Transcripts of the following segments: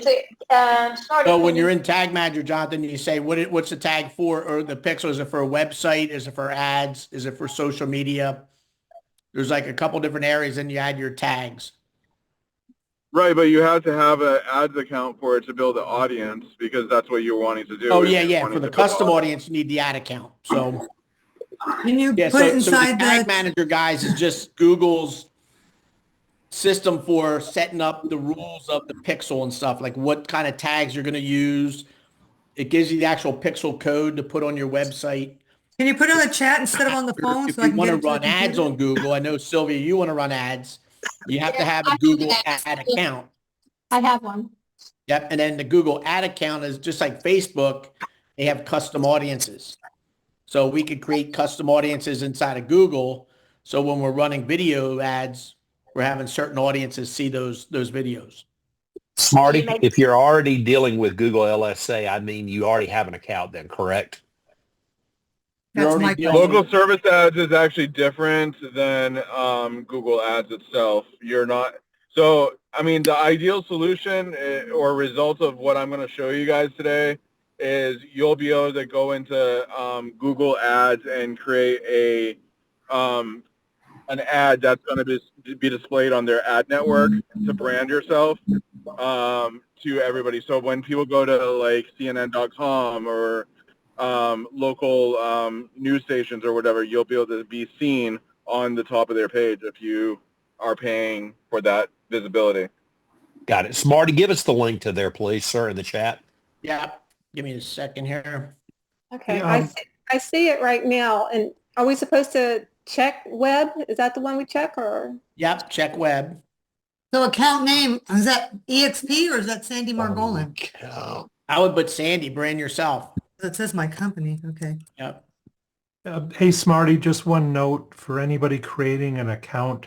So when you're in Tag Manager, Jonathan, you say, what's the tag for, or the pixel? Is it for a website? Is it for ads? Is it for social media? There's like a couple different areas, and you add your tags. Right, but you have to have an ads account for it to build an audience, because that's what you're wanting to do. Oh, yeah. For the custom audience, you need the ad account. So Can you put it so inside the Tag Manager, guys, is just Google's system for setting up the rules of the pixel and stuff, like what kind of tags you're going to use. It gives you the actual pixel code to put on your website. Can you put it on the chat instead of on the phone? If So I you can want get to it to run the ads computer? on Google, I know, Sylvia, you want to run ads. You have to have a Google ad account. I have one. Yep. And then the Google ad account is just like Facebook. They have custom audiences. So we could create custom audiences inside of Google. So when we're running video ads, we're having certain audiences see those videos. Smarty, if you're already dealing with Google LSA, I mean, you already have an account then, correct? Local service ads is actually different than Google Ads itself. You're not. So, I mean, the ideal solution or result of what I'm going to show you guys today is you'll be able to go into Google Ads and create an ad that's going to be displayed on their ad network to brand yourself to everybody. So when people go to like CNN.com or local news stations or whatever, you'll be able to be seen on the top of their page if you are paying for that visibility. Got it. Smarty, give us the link to there, please, sir, in the chat. Yeah. Give me a second here. Okay. Yeah. I see it right now. And are we supposed to check web? Is that the one we check, or? Yep. Check web. So account name, is that EXP or is that Sandy Margolin? I would put Sandy, brand yourself. That says my company. Okay. Yep. Hey, Smarty, just one note for anybody creating an account.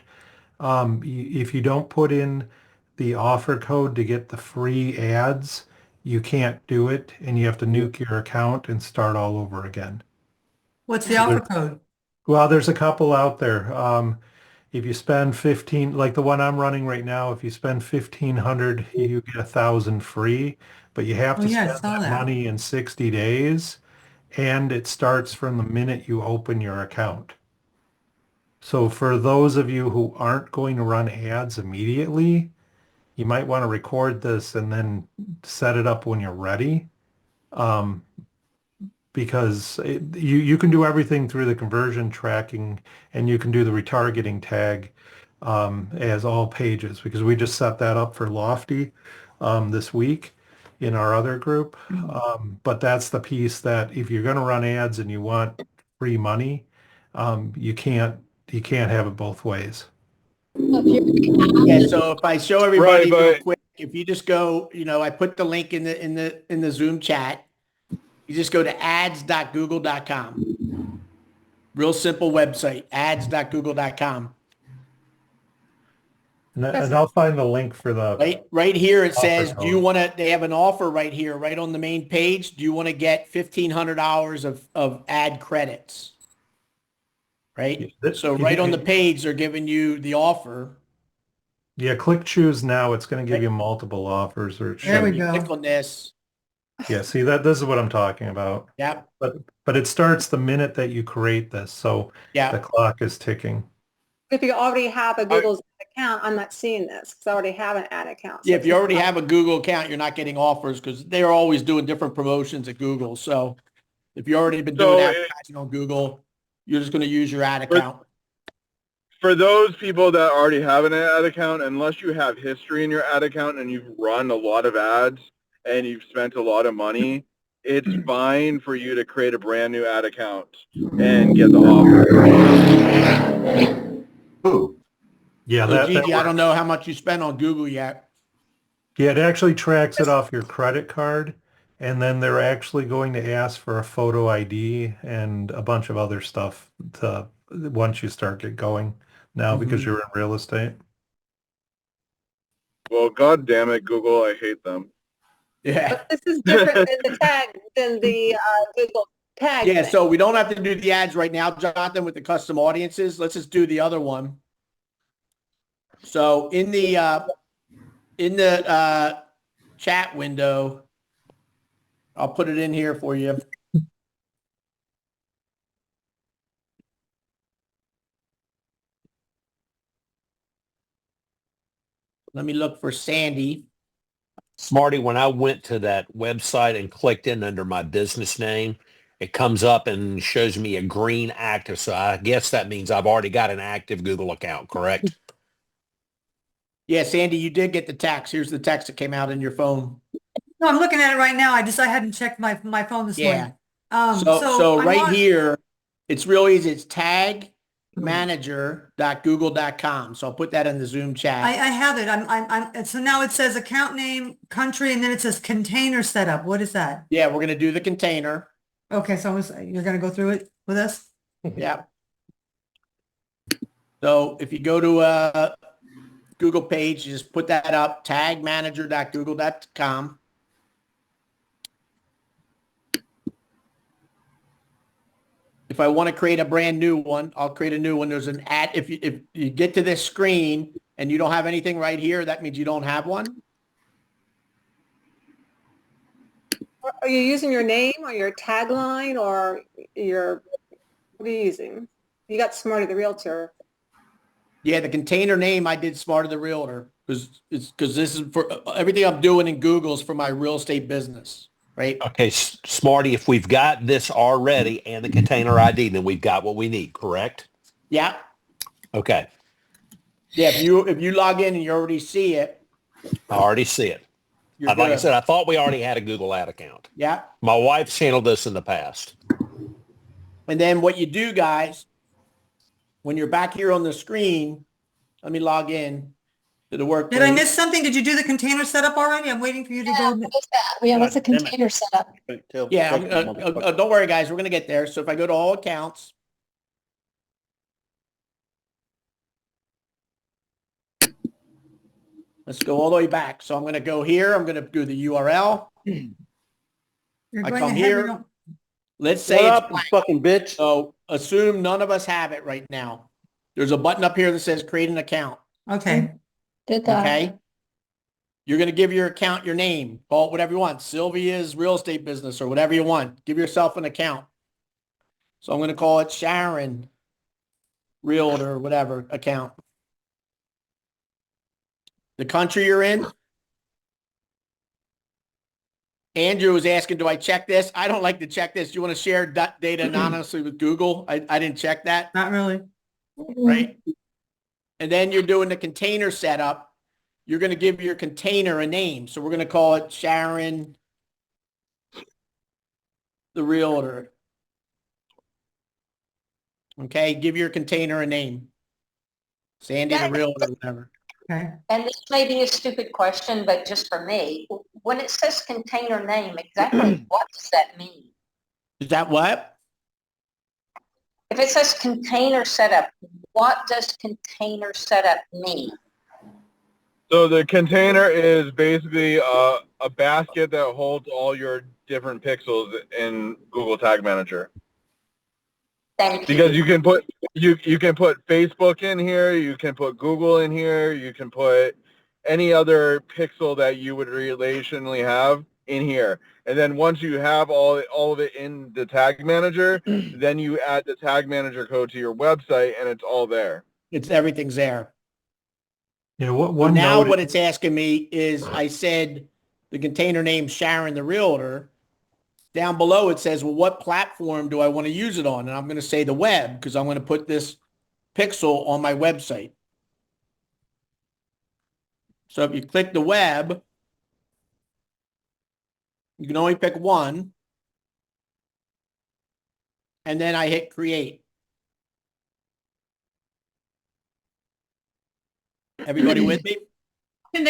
If you don't put in the offer code to get the free ads, you can't do it, and you have to nuke your account and start all over again. What's the offer code? Well, there's a couple out there. If you spend 15, like the one I'm running right now, if you spend 1,500, you get 1,000 free, but you have to spend that money in 60 days, and it starts from the minute you open your account. So for those of you who aren't going to run ads immediately, you might want to record this and then set it up when you're ready. Because you can do everything through the conversion tracking, and you can do the retargeting tag as all pages, because we just set that up for Lofty this week in our other group. But that's the piece that if you're going to run ads and you want free money, you can't have it both ways. Yeah, so if I show everybody real quick, if you just go, I put the link in the Zoom chat. You just go to ads.google.com. Real simple website, ads.google.com. And I'll find the link for the right here. It says, do you want to? They have an offer right here, right on the main page. Do you want to get $1,500 of ad credits? Right. So right on the page, they're giving you the offer. Yeah, click choose now. It's going to give you multiple offers. Or there we go. Click on this. Yeah, see this is what I'm talking about. Yep. But it starts the minute that you create this, so the clock is ticking. If you already have a Google account, I'm not seeing this because I already have an ad account. So yeah, if you already have a Google account, you're not getting offers because they're always doing different promotions at Google. So if you've already been doing advertising on Google, you're just going to use your ad account. For those people that already have an ad account, unless you have history in your ad account and you've run a lot of ads and you've spent a lot of money, it's fine for you to create a brand new ad account and get the offer. Ooh. Yeah, so Gigi, I don't know how much you spent on Google yet. Yeah, it actually tracks it off your credit card, and then they're actually going to ask for a photo ID and a bunch of other stuff once you start get going now because you're in real estate. Well, God damn it, Google, I hate them. Yeah. But this is different than the Google tag. Yeah, so we don't have to do the ads right now, Jonathan, with the custom audiences. Let's just do the other one. So in the chat window. I'll put it in here for you. Let me look for Sandy. Smarty, when I went to that website and clicked in under my business name, it comes up and shows me a green active. So I guess that means I've already got an active Google account, correct? Yeah, Sandy, you did get the text. Here's the text that came out in your phone. No, I'm looking at it right now. I hadn't checked my phone this morning. So right here, it's real easy. It's tagmanager.google.com. So I'll put that in the Zoom chat. I have it. So now it says account name, country, and then it says container setup. What is that? Yeah, we're going to do the container. Okay, so you're going to go through it with us? Yeah. So if you go to a Google page, you just put that up, tagmanager.google.com. If I want to create a brand new one, I'll create a new one. There's an ad. If you get to this screen and you don't have anything right here, that means you don't have one. Are you using your name or your tagline or what are you using? You got Smarty the Realtor. Yeah, the container name I did Smarty the Realtor because this is for everything I'm doing in Google is for my real estate business, right? Okay, Smarty, if we've got this already and the container ID, then we've got what we need, correct? Yeah. Okay. Yeah, if you log in and you already see it. I already see it. Like I said, I thought we already had a Google ad account. Yeah. My wife's handled this in the past. And then what you do, guys, when you're back here on the screen, let me log in to the work. Did I miss something? Did you do the container setup already? I'm waiting for you to go. What's the container setup? Yeah, don't worry, guys. We're going to get there. So if I go to all accounts, let's go all the way back. So I'm going to go here. I'm going to do the URL. I come here. Let's say it's blank. Fucking bitch. So assume none of us have it right now. There's a button up here that says create an account. Okay. Did that. Okay. You're going to give your account your name. Call it whatever you want. Sylvia's real estate business or whatever you want. Give yourself an account. So I'm going to call it Sharon Realtor, whatever account. The country you're in. Andrew was asking, do I check this? I don't like to check this. Do you want to share data anonymously with Google? I didn't check that. Not really. Right. And then you're doing the container setup. You're going to give your container a name. So we're going to call it Sharon the Realtor. Okay. Give your container a name. Sandy the Realtor, whatever. Okay. And this may be a stupid question, but just for me, when it says container name, exactly what does that mean? Is that what? If it says container setup, what does container setup mean? So the container is basically a basket that holds all your different pixels in Google Tag Manager. Thank you. Because you can put Facebook in here, you can put Google in here, you can put any other pixel that you would relationally have in here. And then once you have all of it in the Tag Manager, then you add the Tag Manager code to your website and it's all there. Everything's there. Yeah, what now what it's asking me is I said the container name Sharon the Realtor. Down below it says, well, what platform do I want to use it on? And I'm going to say the web because I'm going to put this pixel on my website. So if you click the web, you can only pick one. And then I hit create. Everybody with me?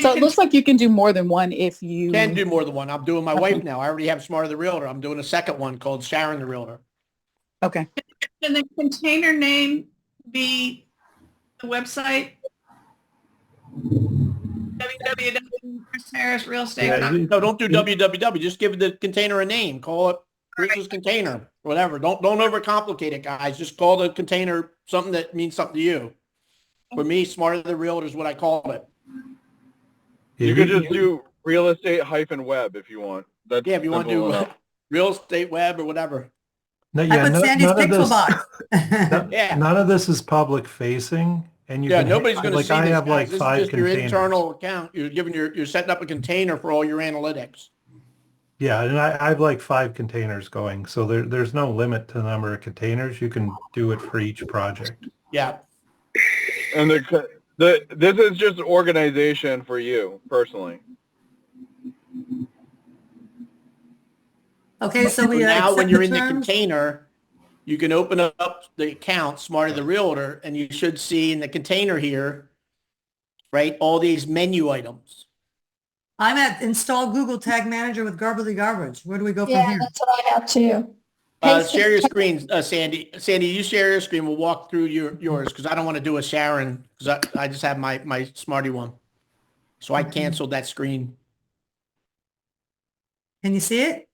So it looks like you can do more than one if you can do more than one. I'm doing my wife now. I already have Smarty the Realtor. I'm doing a second one called Sharon the Realtor. Okay. Can the container name be the website? www.chrisharrisrealestate.com. No, don't do www. Just give the container a name. Call it Chris's Container, whatever. Don't overcomplicate it, guys. Just call the container something that means something to you. For me, Smarty the Realtor is what I call it. You could just do real estate-web if you want. That's Yeah, if you want to do enough. real estate web or whatever. No, I yeah, put Sandy's none of pixel this, box. Yeah. none of this is public facing, and you Yeah, can nobody's going to like see I this, have guys. like This is 5 just your containers. internal account. You're setting up a container for all your analytics. Yeah, and I have like 5 containers going, so there's no limit to the number of containers. You can do it for each project. Yeah. And this is just organization for you personally. Okay, so we now accept when you're in the terms. container, you can open up the account, Smarty the Realtor, and you should see in the container here, right, all these menu items. I'm at install Google Tag Manager with Garbly Garbage. Where do we go from Yeah, here? that's what I have too. Share your screen, Sandy. Sandy, you share your screen. We'll walk through yours because I don't want to do a Sharon because I just have my Smarty one. So I canceled that screen. Can you see it?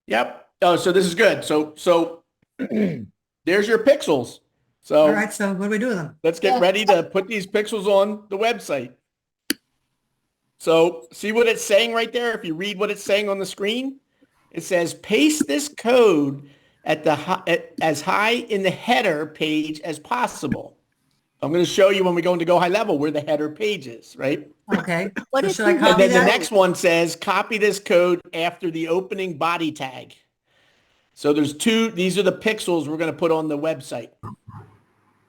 Yep. Oh, so this is good. So there's your pixels. So All right, so what do we do with them? let's get ready to put these pixels on the website. So see what it's saying right there? If you read what it's saying on the screen, it says paste this code at as high in the header page as possible. I'm going to show you when we go into Go High Level where the header page is, right? Okay. What So if should I you- And copy then the that? next one says copy this code after the opening body tag. So there's these are the pixels we're going to put on the website.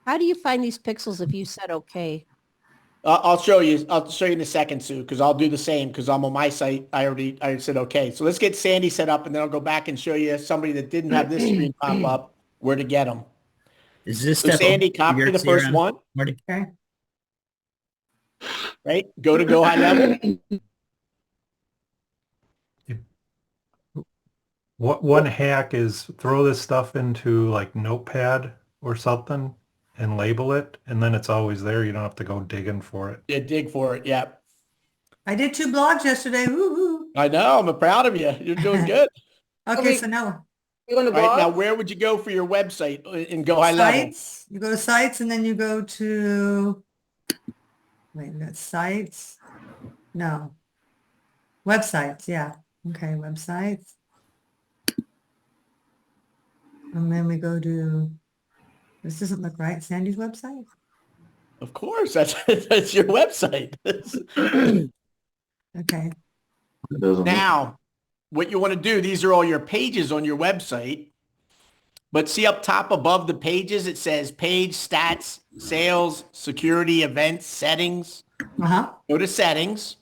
How do you find these pixels if you said okay? I'll show you. I'll show you in a second, Sue, because I'll do the same because I'm on my site. I said okay. So let's get Sandy set up, and then I'll go back and show you somebody that didn't have this screen pop up where to get them. Is this So stuff Sandy, open to copy your the first CRM? one, Marty? Okay. right? Go to Go High Level. What one hack is throw this stuff into like Notepad or something and label it, and then it's always there. You don't have to go digging for it. Yeah, dig for it. Yeah, I did 2 blogs yesterday. Woo-hoo. I know. I'm proud of you. You're doing good. Okay, so now You going to All right, now blog? where would you go for your website in Go High Level? sites. You go to sites and then you go to, wait, we got sites. No. Websites, yeah. Okay, websites. And then we go to, this doesn't look right, Sandy's website? Of course, that's your website. Okay. Now, what you want to do, these are all your pages on your website. But see up top above the pages, it says page, stats, sales, security, events, settings. Uh-huh. Go to settings.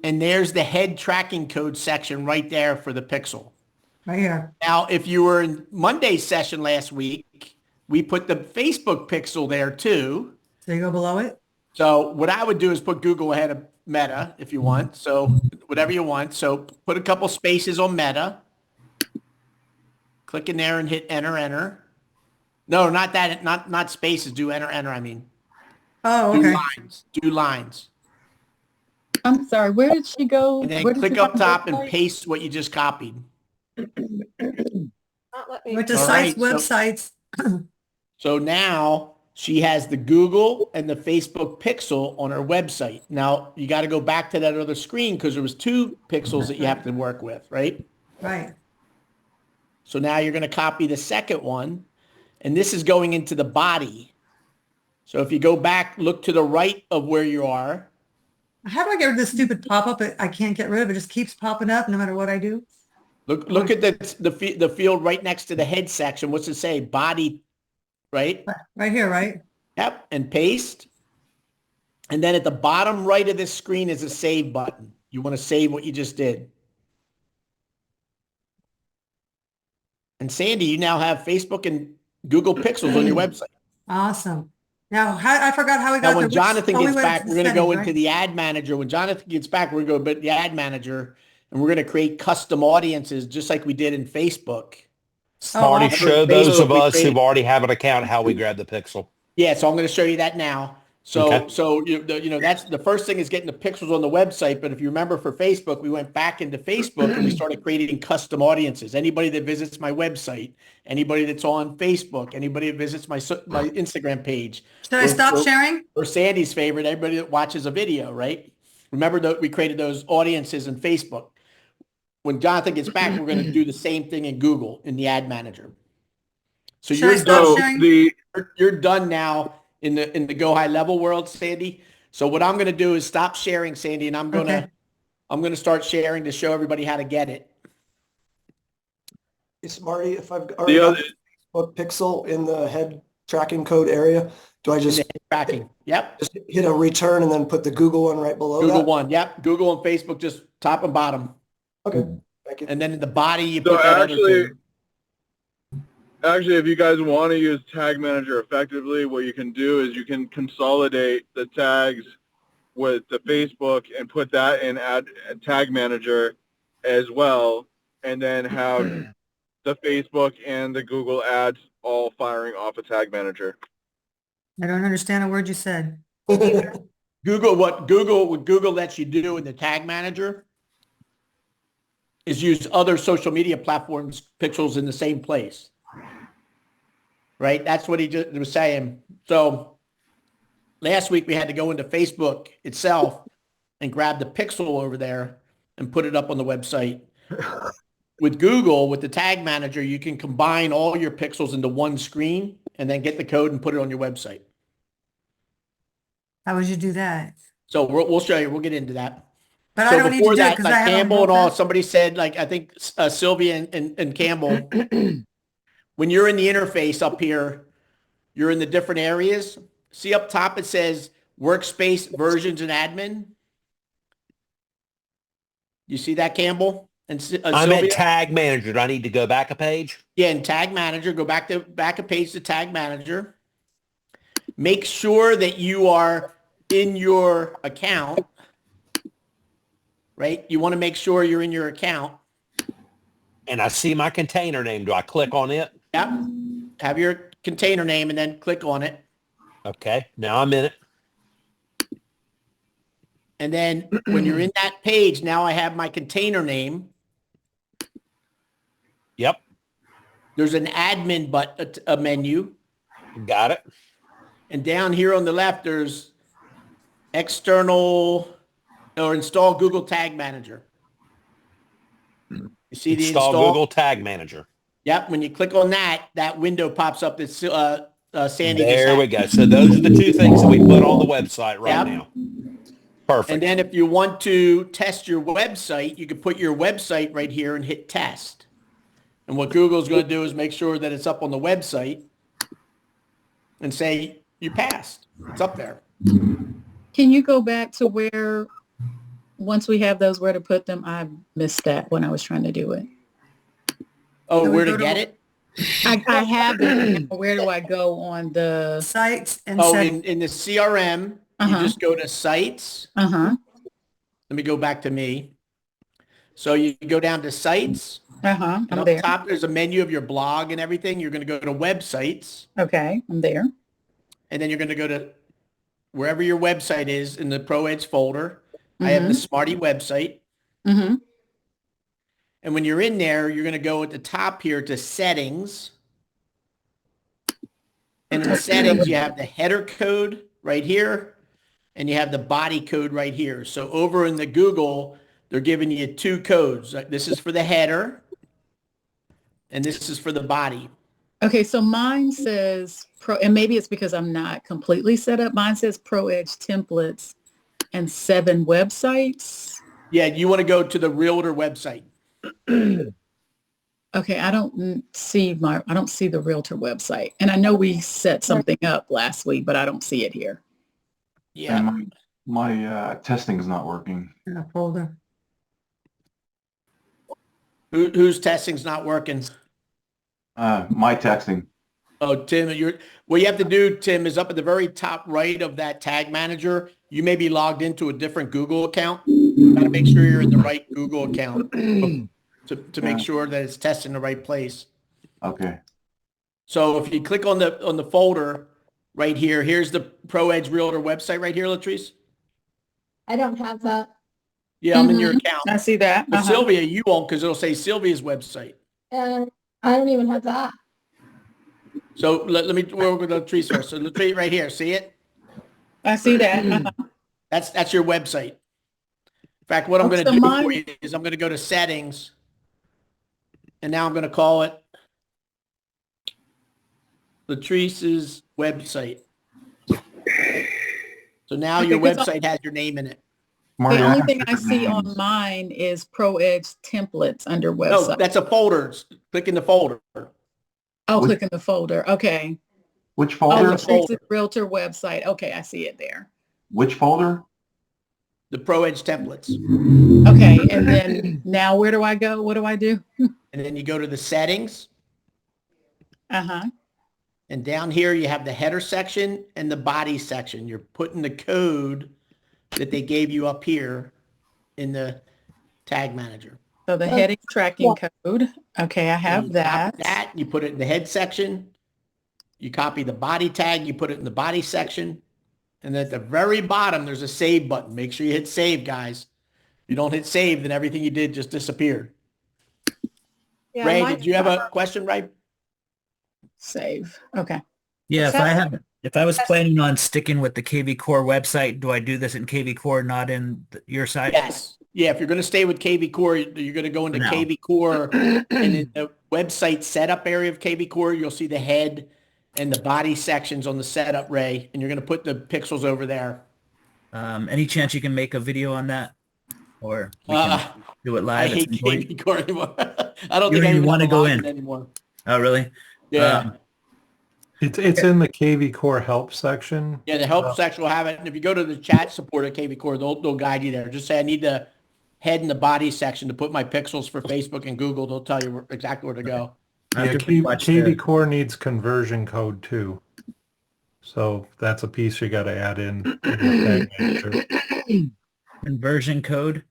And there's the head tracking code section right there for the pixel. Right here. Now, if you were in Monday's session last week, we put the Facebook pixel there too. So you go below it? So what I would do is put Google ahead of Meta if you want. So whatever you want. So put a couple spaces on Meta. Click in there and hit enter. No, not that. Not spaces. Do enter. I mean. Oh, Do okay. lines. Do lines. I'm sorry, where did she go? And then Where did click she go up on top the and website? paste what you just copied. Not let me. Went to All sites, right, websites. So now she has the Google and the Facebook pixel on her website. Now you got to go back to that other screen because there was 2 pixels that you have to work with, right? Right. So now you're going to copy the second one, and this is going into the body. So if you go back, look to the right of where you are. How do I get rid of this stupid pop-up? I can't get rid of it. It just keeps popping up no matter what I do. Look at the field right next to the head section. What's it say? Body, right? Right here, right? Yep, and paste. And then at the bottom right of this screen is a save button. You want to save what you just did. And Sandy, you now have Facebook and Google pixels on your website. Awesome. Now, I forgot how we got Now, when the- Jonathan oh, we gets went back, to we're going to go settings, into right? the ad manager. When Jonathan gets back, we're going to go to the ad manager, and we're going to create custom audiences just like we did in Facebook. Smarty, awesome. show those of We us created- who already have an account how we grab the pixel. Yeah, so I'm going to show you that now. So, Okay. so that's the first thing is getting the pixels on the website. But if you remember for Facebook, we went back into Facebook and we started creating custom audiences. Anybody that visits my website, anybody that's on Facebook, anybody that visits my Instagram page. Should I stop sharing? Or Sandy's favorite, everybody that watches a video, right? Remember that we created those audiences in Facebook. When Jonathan gets back, we're going to do the same thing in Google in the ad manager. So you're done now in the Go High Level world, Sandy. So what I'm going to do is stop sharing, Sandy, and I'm going to start sharing to show everybody how to get it. Hey, Smarty, if I've already got the Facebook pixel in the head tracking code area, do I just tracking? Yep. Just hit a return and then put the Google one right below Google that? one. Yep. Google and Facebook, just top and bottom. Okay. Thank you. And then in the body, you put that other thing. Actually, if you guys want to use Tag Manager effectively, what you can do is you can consolidate the tags with the Facebook and put that in Tag Manager as well, and then have the Facebook and the Google ads all firing off a Tag Manager. I don't understand a word you said. What Google lets you do in the Tag Manager is use other social media platforms pixels in the same place. Right? That's what he just was saying. So last week we had to go into Facebook itself and grab the pixel over there and put it up on the website. With Google, with the Tag Manager, you can combine all your pixels into one screen and then get the code and put it on your website. How would you do that? So we'll show you. We'll get into that. But I don't need to do it because I have Campbell and all, somebody said, like, I think Sylvia and Campbell, when you're in the interface up here, you're in the different areas. See up top, it says workspace, versions, and admin. You see that, Campbell? And I'm Sylvia? at Tag Manager. Do I need to go back a page? Yeah, in Tag Manager, go back a page to Tag Manager. Make sure that you are in your account, right? You want to make sure you're in your account. And I see my container name. Do I click on it? Yep. Have your container name and then click on it. Okay. Now I'm in it. And then when you're in that page, now I have my container name. Yep. There's an admin a menu. Got it. And down here on the left, there's external or install Google Tag Manager. You see the install Google Tag Manager. Yep. When you click on that, that window pops up that Sandy. There we go. So those are the two things that we put on the website right now. Perfect. And then if you want to test your website, you can put your website right here and hit test. And what Google's going to do is make sure that it's up on the website and say you passed. It's up there. Can you go back to where, once we have those, where to put them? I missed that when I was trying to do it. Oh, where to get it? I have it. Where do I go on the sites? And in the CRM, you just go to sites. Let me go back to me. So you go down to sites. I'm up there. Top, there's a menu of your blog and everything. You're going to go to websites. Okay, I'm there. And then you're going to go to wherever your website is in the ProEdge folder. I have the Smarty website. And when you're in there, you're going to go at the top here to settings. And in the settings, you have the header code right here, and you have the body code right here. So over in the Google, they're giving you two codes. This is for the header, and this is for the body. Okay, so mine says and maybe it's because I'm not completely set up. Mine says ProEdge templates and 7 websites. Yeah, you want to go to the Realtor website. Okay, I don't see the Realtor website. And I know we set something up last week, but I don't see it here. Yeah. And my testing is not working. In a folder. Whose testing's not working? My texting. Oh, Tim, what you have to do, Tim, is up at the very top right of that Tag Manager. You may be logged into a different Google account. You got to make sure you're in the right Google account to make sure that it's testing the right place. Okay. So if you click on the folder right here, here's the ProEdge Realtor website right here, Latrice. I don't have that. Yeah, I'm in your account. I see that. But Sylvia, you won't because it'll say Sylvia's website. I don't even have that. So let me work with Latrice first. So Latrice right here, see it? I see that. That's your website. fact, what I'm Oh, going to so do mine- for you is I'm going to go to settings, and now I'm going to call it Latrice's website. So now Okay, your 'cause website has your name in it. Marty, The I only have thing I different see on names. mine is Pro Edge templates under No, website. that's a folder. Click in the folder. Oh, Which- click in the folder. Okay. Which Oh, folder? That's a folder. Latrice's Realtor website. Okay, I see it there. Which folder? The Pro Edge templates. Okay, and then now where do I go? What do I do? And then you go to the settings, Uh-huh. and down here you have the header section and the body section. You're putting the code that they gave you up here in the tag manager. So the heading tracking code. Okay, I So have you that. copy that, you put it in the head section. You copy the body tag, you put it in the body section. And at the very bottom, there's a save button. Make sure you hit save, guys. If you don't hit save, then everything you did just disappeared. Yeah, Ray, mine- did you have a question, Ray? Save. Okay. Yeah, Except- if I was planning on sticking with the KV Core website, do I do this in KV Core, not in your site? Yes. Yeah, if you're going to stay with KV Core, you're going to go into For now. KV Core, and in the website setup area of KV Core, you'll see the head and the body sections on the setup, Ray, and you're going to put the pixels over there. Any chance you can make a video on that, or we can do it I live? at hate some point? KV Core anymore. I don't You think I don't even want to have a go login in anymore. Oh, really? Yeah. It's in the KV Core help section. Yeah, the help section will have it. And if you go to the chat support at KV Core, they'll guide you there. Just say, I need the head and the body section to put my pixels for Facebook and Google. They'll tell you exactly where to go. I Yeah, have to watch KV the Core needs conversion code too. So that's a piece you got to add in the tag manager. conversion code.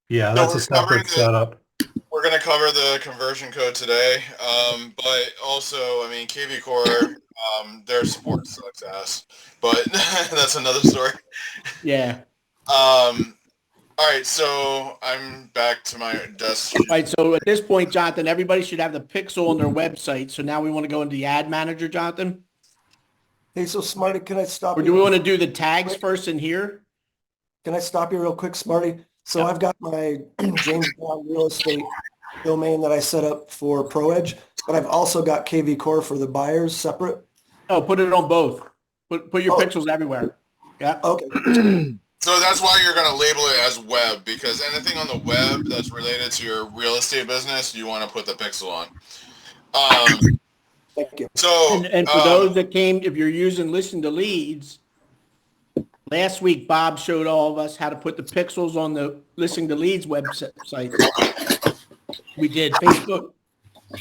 Yeah, that's we're a separate covering the- setup. We're going to cover the conversion code today, but also, I mean, KV Core, their support sucks ass, but that's another story. Yeah. All right, so I'm back to my desk. All right. So at this point, Jonathan, everybody should have the pixel on their website. So now we want to go into the ad manager, Jonathan. Hey, so Smarty, can I stop Or you? do we want to do the tags first in here? Can I stop you real quick, Smarty? So I've got my James Brown real estate domain that I set up for ProEdge, but I've also got KV Core for the buyers separate. Oh, put it on both. Put your pixels everywhere. Yeah. Okay. So that's why you're going to label it as web, because anything on the web that's related to your real estate business, you want to put the pixel on. Thank you. So, And for those that came, if you're using Listen to Leads, last week Bob showed all of us how to put the pixels on the Listen to Leads website. We did Facebook.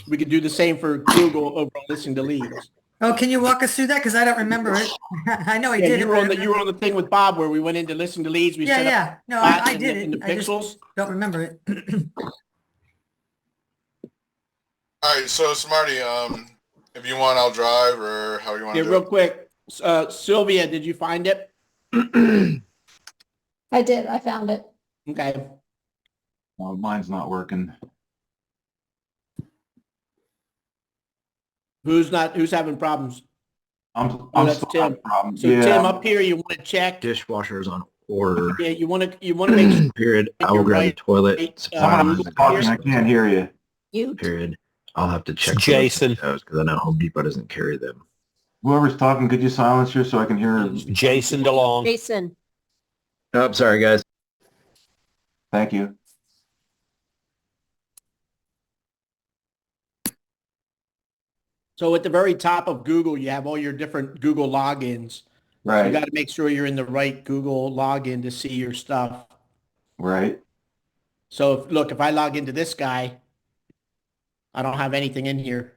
We could do the same for Google over on Listen to Leads. Oh, can you walk us through that? Because I don't remember it. I know I Yeah, did you it. were but on the I you were on the thing with Bob where we went into Listen to Leads. We Yeah, set yeah. up No, spots I did in it. the I just pixels. don't remember it. all right, so Smarty, if you want, I'll drive, or how you want Yeah, to do real it. quick. Sylvia, did you find it? I did. I found it. Okay. Oh, mine's not working. Who's having problems? I'm that's still Tim. having problems. So Yeah. Tim, up here, you want to check. Dishwasher's on order. Yeah, you want to make sure. Period. I will you're grab the right. toilet. Someone is talking. I can't hear you. You. Period. I'll have to check Jason. because I know Home Depot doesn't carry them. Whoever's talking, could you silence her so I can hear? Jason DeLong. Jason. Oh, I'm sorry, guys. Thank you. So at the very top of Google, you have all your different Google logins. Right. You got to make sure you're in the right Google login to see your stuff. Right. So look, if I log into this guy, I don't have anything in here.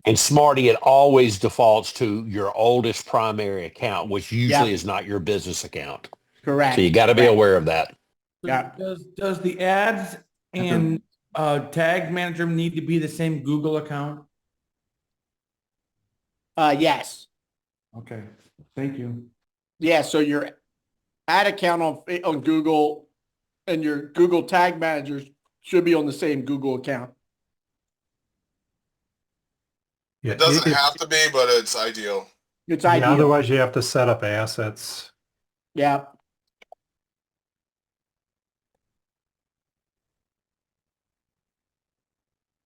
And Smarty, it always defaults to your oldest primary account, which usually is not your business account. Correct. So you got to be aware of that. Yeah. Does the ads and tag manager need to be the same Google account? Yes. Okay, thank you. Yeah. So your ad account on Google and your Google tag managers should be on the same Google account. Yeah, It doesn't have to be, but it's ideal. It's yeah, ideal. otherwise you have to set up assets. Yeah.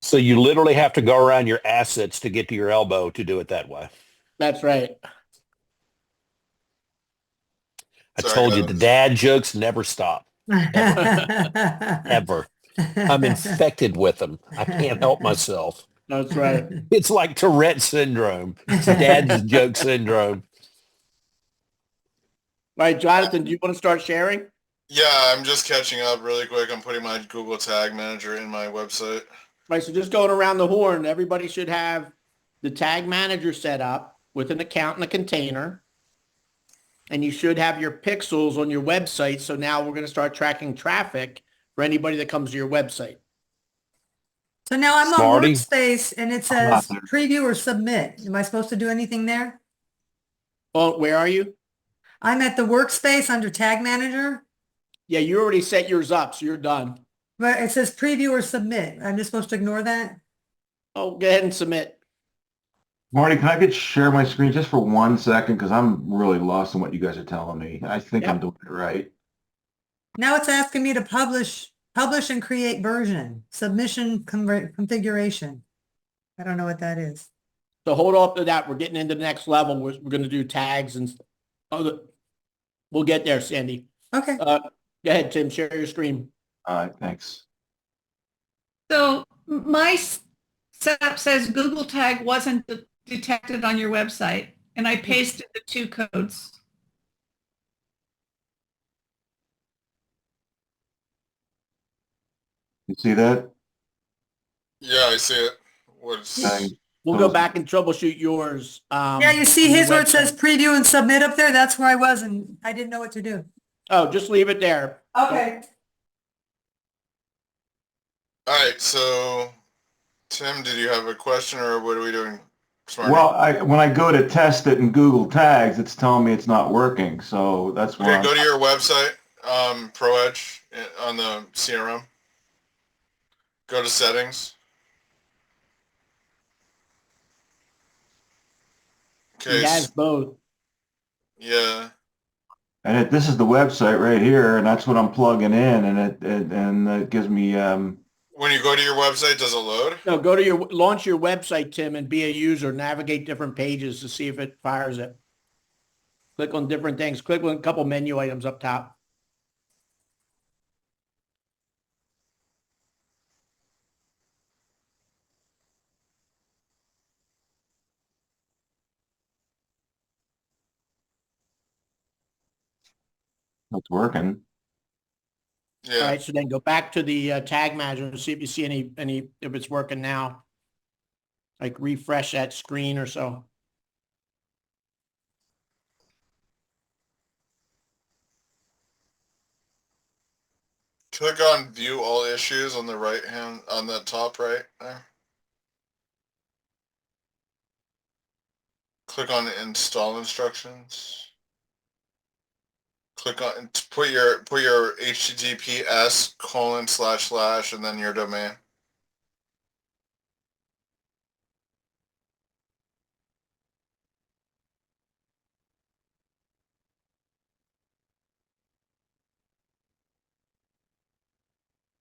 So you literally have to go around your assets to get to your elbow to do it that way. That's right. I told you the dad jokes never stop. Ever. I'm infected with them. I can't help myself. That's right. It's like Tourette syndrome. It's dad's joke syndrome. All right, Jonathan, do you want to start sharing? Yeah, I'm just catching up really quick. I'm putting my Google Tag Manager in my website. Right, so just going around the horn, everybody should have the Tag Manager set up with an account and a container. And you should have your pixels on your website. So now we're going to start tracking traffic for anybody that comes to your website. So now I'm Smarty. on Workspace and it says preview or submit. Am I supposed to do anything there? Oh, where are you? I'm at the Workspace under Tag Manager. Yeah, you already set yours up, so you're done. But it says preview or submit. I'm just supposed to ignore that? Oh, go ahead and submit. Marty, can I get share my screen just for 1 second? Because I'm really lost in what you guys are telling me. I think I'm doing it right. Now it's asking me to publish and create version, submission configuration. I don't know what that is. So hold off to that. We're getting into the next level. We're going to do tags and we'll get there, Sandy. Okay. Go ahead, Tim. Share your screen. All right, thanks. So my setup says Google Tag wasn't detected on your website, and I pasted the 2 codes. You see that? Yeah, I see it. We'll go back and troubleshoot yours. Yeah, you see his where it says preview and submit up there? That's where I was, and I didn't know what to do. Oh, just leave it there. Okay. All right, so Tim, did you have a question or what are we doing? Smarty? Well, when I go to test it in Google Tags, it's telling me it's not working. So that's why. Okay, go to your website, ProEdge on the CRM. Go to settings. Okay. He has both. Yeah. And this is the website right here, and that's what I'm plugging in, and it gives me. When you go to your website, does it load? No, launch your website, Tim, and be a user. Navigate different pages to see if it fires it. Click on different things. Click on a couple menu items up top. It's working. Yeah. All right, so then go back to the Tag Manager and see if you see any if it's working now. Like refresh that screen or so. Click on View All Issues on the right hand, on the top right there. Click on Install Instructions. Click on put your HTTPS:// and then your domain.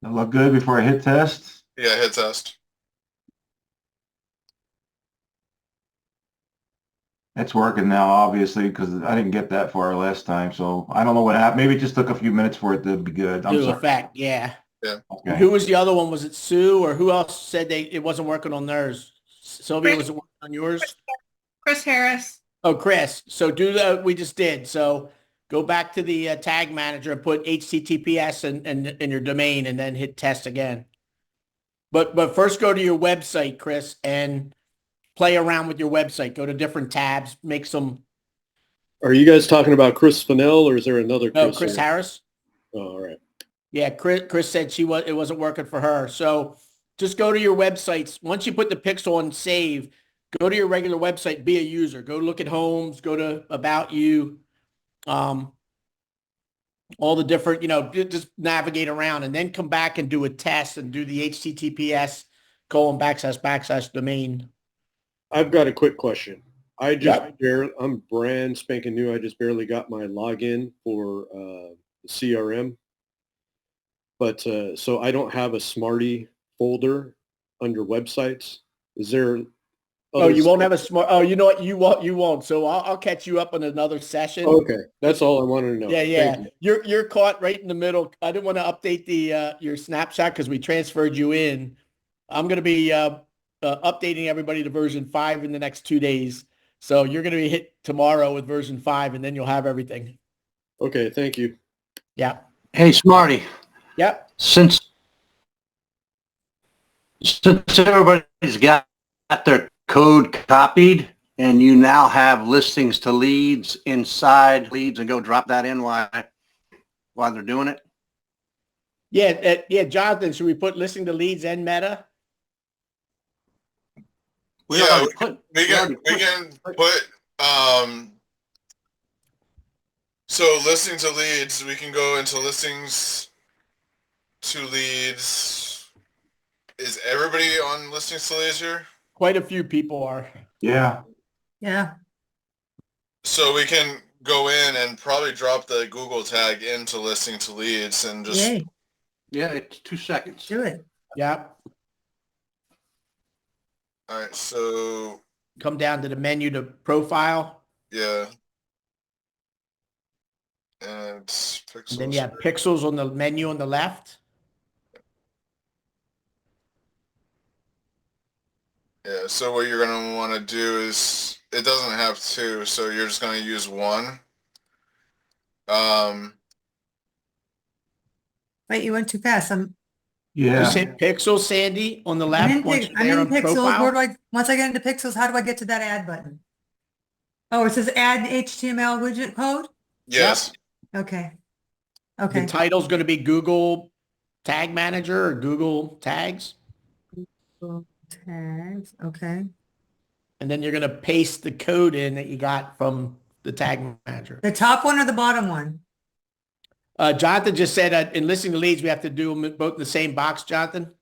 That look good before I hit test? Yeah, hit test. It's working now, obviously, because I didn't get that far last time. So I don't know what happened. Maybe it just took a few minutes for it to be good. I'm Do sorry. effect, yeah. Yeah. Okay. Who was the other one? Was it Sue or who else said it wasn't working on theirs? Sylvia, was it working on yours? Chris Harris. Oh, Chris. So we just did. So go back to the Tag Manager and put HTTPS in your domain and then hit test again. But first go to your website, Chris, and play around with your website. Go to different tabs, make some. Are you guys talking about Chris Fennell or is there another Chris? No, Chris Harris. Oh, all right. Yeah, Chris said it wasn't working for her. So just go to your websites. Once you put the pixel on save, go to your regular website, be a user. Go look at homes, go to About You, all the different, just navigate around and then come back and do a test and do the HTTPS:// domain. I've got a quick question. I'm brand spanking new. I just barely got my login for the CRM. But so I don't have a Smarty folder under websites? Is there? Oh, you won't have a smart. Oh, you know what? You won't. So I'll catch you up on another session. Okay, that's all I wanted to know. Yeah. Thank you. You're caught right in the middle. I didn't want to update the your snapshot because we transferred you in. I'm going to be updating everybody to version 5 in the next 2 days. So you're going to be hit tomorrow with version 5, and then you'll have everything. Okay, thank you. Yeah. Hey, Smarty. Yep. Since everybody's got their code copied and you now have listings to leads inside leads, and go drop that in while they're doing it. Yeah, Jonathan, should we put listening to leads and meta? We can put so listening to leads, we can go into listings to leads. Is everybody on listings to leads here? Quite a few people are. Yeah. Yeah. So we can go in and probably drop the Google tag into listening to leads and just. Yay. Yeah, it's 2 seconds. Do it. Yeah. All right, so. Come down to the menu to profile. Yeah. And it's pixels. And then you have pixels on the menu on the left. Yeah, so what you're going to want to do is, it doesn't have 2, so you're just going to use 1. Wait, you went too fast. Yeah. Just hit pixels, Sandy, on the left. I'm in pixels. Profile. Where do once I get into pixels, how do I get to that add button? Oh, it says add HTML widget code? Yes. Okay. Okay. The title's going to be Google Tag Manager or Google Tags. Google Tags. Okay. And then you're going to paste the code in that you got from the Tag Manager. The top one or the bottom one? Jonathan just said in listening to leads, we have to do them both in the same box, Jonathan.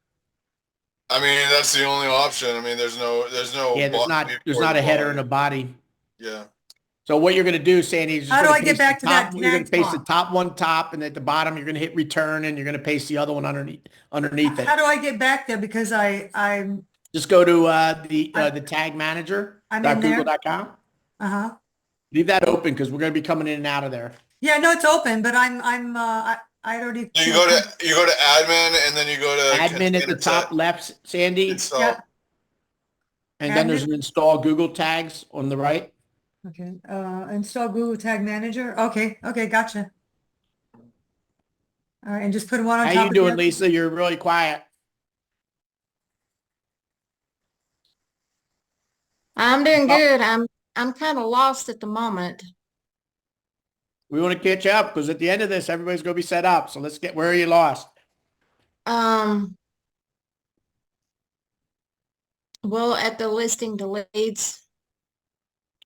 I mean, that's the only option. I mean, there's no. Yeah, there's not a header and a body. Yeah. So what you're going to do, Sandy, is how do I get back to that? You're going to paste the top one top, and at the bottom you're going to hit return, and you're going to paste the other one underneath it. How do I get back there? Because I'm just go to the Tag Manager. I'm in there. Google.com. Leave that open because we're going to be coming in and out of there. Yeah, no, it's open, but I already. So you go to admin, and then you go to admin at the top left, Sandy. Install. Yeah. And then there's an install Google Tags on the right. Okay. Install Google Tag Manager. Okay. Okay. Gotcha. All right. And just put one on top. How you doing, Lisa? You're really quiet. I'm doing good. I'm kind of lost at the moment. We want to catch up because at the end of this, everybody's going to be set up. So let's get, where are you lost? Well, at the listing to leads.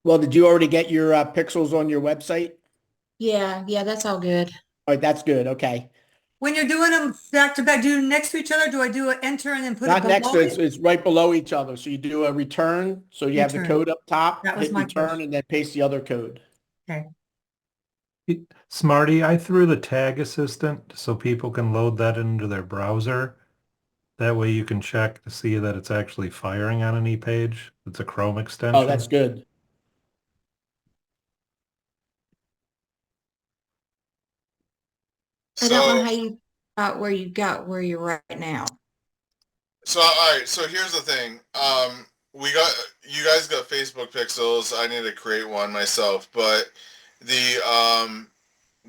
Well, did you already get your pixels on your website? Yeah, that's all good. All right, that's good. Okay. When you're doing them back to back, do you next to each other? Do I do an enter and then put Not it below next to it? It's right below each other. So you do a return. So you have the code up top, That was hit my return, question. and then paste the other code. Okay. Smarty, I threw the tag assistant so people can load that into their browser. That way you can check to see that it's actually firing on any page. It's a Chrome extension. Oh, that's good. I don't know how you got where you're right now. So all right, so here's the thing. You guys got Facebook pixels. I need to create one myself, but the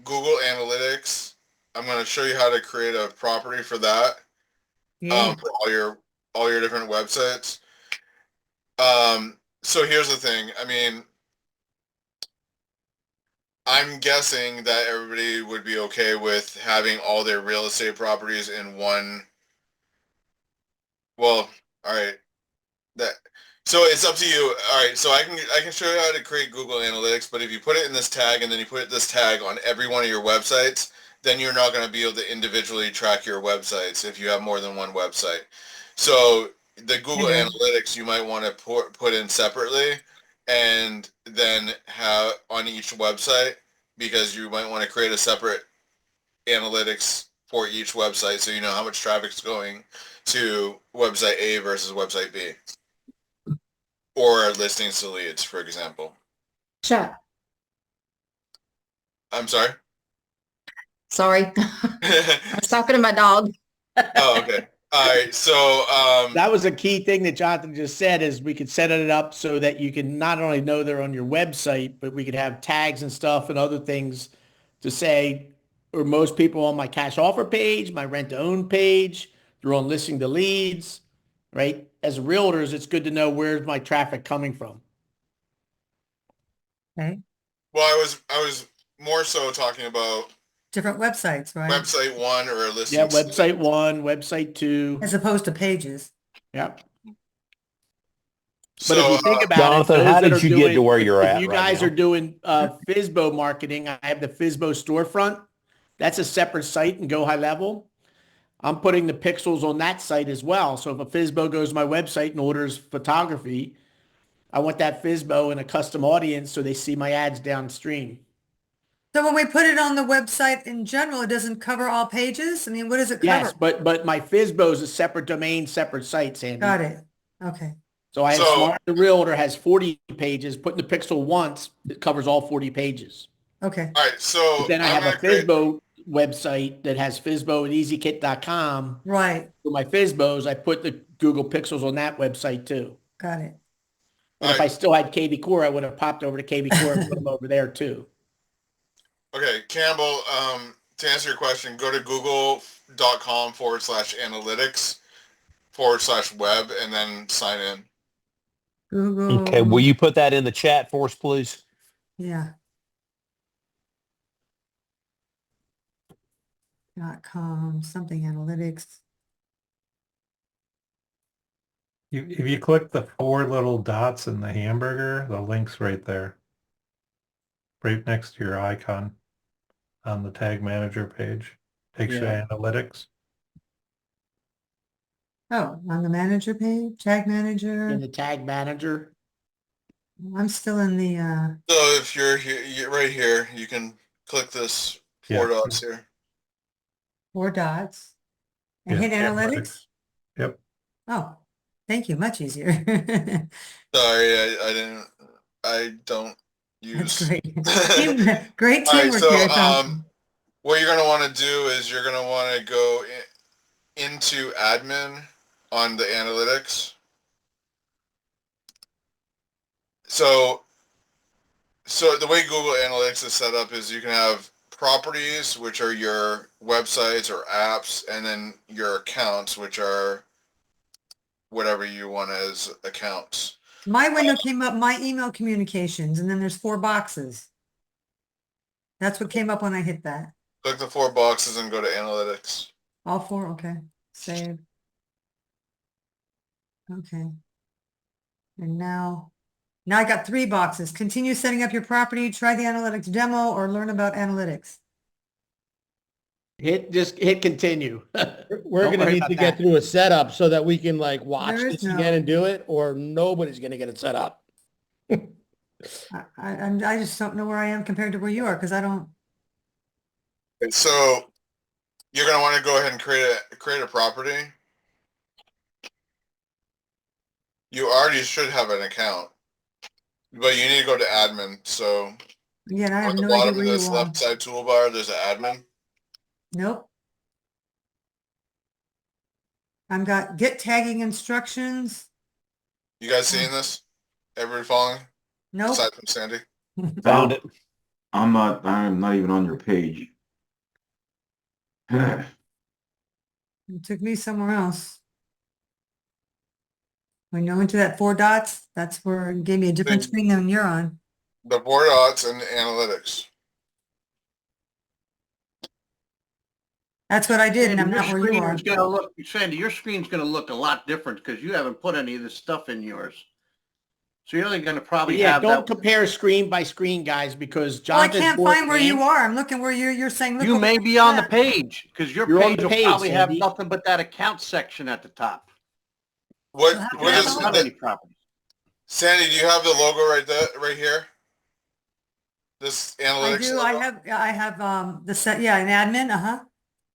Google Analytics, I'm going to show you how to create a property for that. For all your different websites. So here's the thing. I mean, I'm guessing that everybody would be okay with having all their real estate properties in one. Well, all right. So it's up to you. All right. So I can show you how to create Google Analytics, but if you put it in this tag and then you put this tag on every one of your websites, then you're not going to be able to individually track your websites if you have more than one website. So the Google Analytics you might want to put in separately, and then have on each website, because you might want to create a separate analytics for each website, so you know how much traffic's going to website A versus website B, or listings to leads, for example. Shut. I'm sorry. Sorry. I was talking to my dog. Oh, okay. All right. So that was a key thing that Jonathan just said, is we could set it up so that you can not only know they're on your website, but we could have tags and stuff and other things to say, or most people on my cash offer page, my rent to own page, they're on listing to leads, right? As realtors, it's good to know where's my traffic coming from. Okay. Well, I was more so talking about Different websites, right? website one or a listing. Yeah, website 1, website 2. As opposed to pages. Yep. So, But if you think about Jonathan, it, how those that did you are get doing- to where you're if at you right guys now? are doing FSBO marketing, I have the FSBO storefront. That's a separate site and Go High Level. I'm putting the pixels on that site as well. So if a FSBO goes to my website and orders photography, I want that FSBO in a custom audience so they see my ads downstream. So when we put it on the website in general, it doesn't cover all pages? I mean, what does it cover? Yes, but my FSBO is a separate domain, separate site, Sandy. Got it. Okay. So I have Smart the Realtor has 40 pages. Putting the pixel once, it covers all 40 pages. Okay. All right. So But then I have a FSBO website that has FSBO at EasyKit.com. Right. For my FSBOs, I put the Google Pixels on that website too. Got it. And if I still had KV Core, I would have popped over to KV Core and put them over there too. Okay, Campbell, to answer your question, go to google.com/analytics/web and then sign in. Google. Okay, will you put that in the chat for us, please? Yeah. .com, something analytics. If you click the 4 little dots in the hamburger, the link's right there. Right next to your icon on the Tag Manager page. Takes you to analytics. Oh, on the manager page, Tag Manager. In the Tag Manager. I'm still in the So if you're here, right here, you can click this 4 dots here. 4 dots and hit analytics. Yep. Oh, thank you. Much easier. Sorry, I don't use. That's great. Great All right, teamwork so here, Tom. what you're going to want to do is you're going to want to go into admin on the analytics. So the way Google Analytics is set up is you can have properties, which are your websites or apps, and then your accounts, which are whatever you want as accounts. My window came up, my email communications, and then there's 4 boxes. That's what came up when I hit that. Click the 4 boxes and go to analytics. All 4, okay. Save. Okay. And now I got 3 boxes. Continue setting up your property, try the analytics demo, or learn about analytics. Just hit continue. We're Don't going to worry need about to that. get through a setup so that we can like watch There is this no- again and do it, or nobody's going to get it set up. I just don't know where I am compared to where you are, because I don't. And so you're going to want to go ahead and create a property. You already should have an account, but you need to go to admin. So Yeah, I have on the no idea bottom where of you this are. left side toolbar, there's an admin. Nope. I've got get tagging instructions. You guys seeing this? Everybody following? Nope. Aside from Sandy. Found it. I'm not even on your page. It took me somewhere else. When you go into that 4 dots, that's where it gave me a different screen than you're on. The 4 dots and analytics. That's what I did, and I'm Your not where you screen are. is gonna look, Sandy, your screen's gonna look a lot different because you haven't put any of this stuff in yours. So you're only gonna probably Yeah, have don't that. compare screen by screen, guys, because Well, I Jonathan's can't board find where you game- are. I'm looking where you're saying. Look You over may there. be on the page because your You're on page the will page, probably have Sandy. nothing but that account section at the top. What You what is haven't done any properties. Sandy, do you have the logo right here? This I analytics do. logo? I have the set. Yeah, an admin.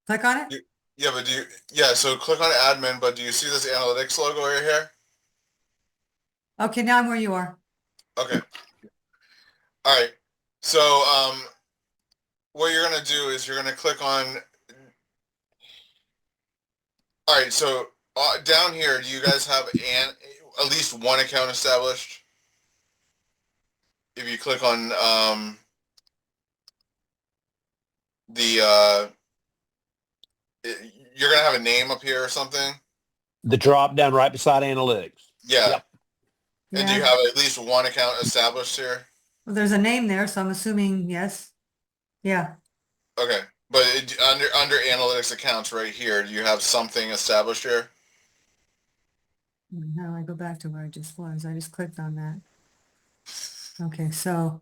Click on it? Yeah, but so click on admin, but do you see this analytics logo right here? Okay, now I'm where you are. Okay. All right. So, what you're going to do is you're going to click on, all right, so down here, do you guys have at least one account established? If you click on you're going to have a name up here or something? The drop down right beside analytics. Yeah. Yep. And do you have at least one account established here? Well, there's a name there, so I'm assuming yes. Yeah. Okay. But under analytics accounts right here, do you have something established here? How do I go back to where I just was? I just clicked on that. Okay, so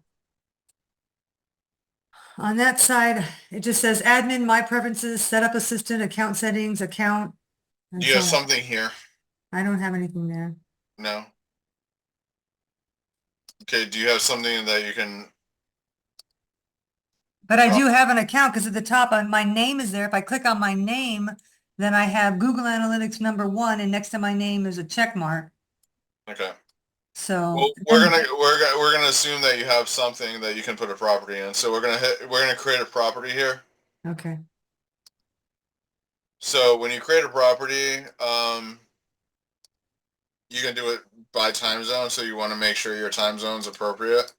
on that side, it just says admin, my preferences, setup assistant, account settings, account. Do you have something here? I don't have anything there. No. Okay, do you have something that you can? But I do have an account because at the top, my name is there. If I click on my name, then I have Google Analytics #1, and next to my name is a check mark. Okay. So well, we're gonna assume that you have something that you can put a property in. So we're gonna create a property here. Okay. So when you create a property, you can do it by time zone. So you want to make sure your time zone is appropriate.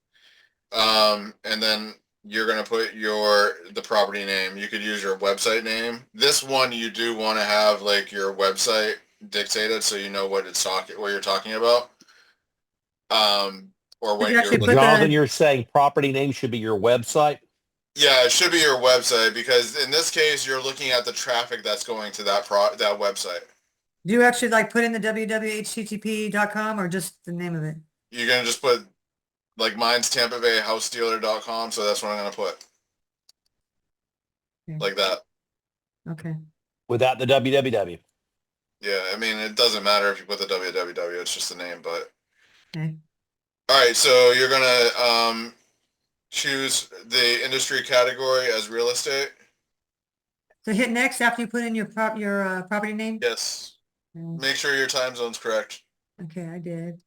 And then you're going to put the property name. You could use your website name. This one, you do want to have like your website dictated so you know what you're talking about. Or when Jonathan, you're saying property name should be your website? Yeah, it should be your website because in this case, you're looking at the traffic that's going to that website. Do you actually like put in the www.http.com or just the name of it? You're going to just put, like mine's Tampa Bay HouseDealer.com, so that's what I'm going to put. Okay. Like that. Okay. Without the www. Yeah, I mean, it doesn't matter if you put the www, it's just the name, but. Okay. All right, so you're going to choose the industry category as real estate. So hit next after you put in your property name? Yes. Make sure your time zone's correct. Okay, I did.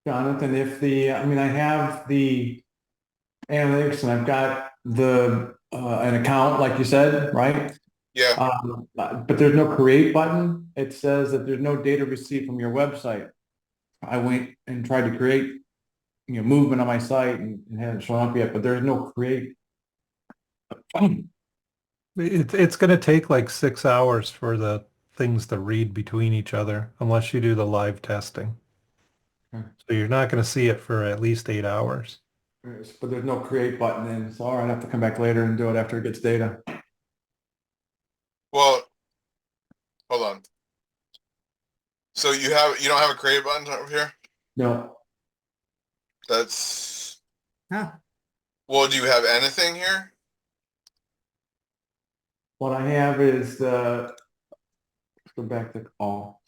Jonathan, I have the analytics and I've got an account, like you said, right? Yeah. But there's no create button. It says that there's no data received from your website. I went and tried to create, movement on my site and it hasn't shown up yet, but there's no create. It's going to take like 6 hours for the things to read between each other unless you do the live testing. So you're not going to see it for at least 8 hours. But there's no create button in, so I'd have to come back later and do it after it gets data. Well, hold on. So you don't have a create button over here? No. That's. Huh. Well, do you have anything here? What I have is go back to all.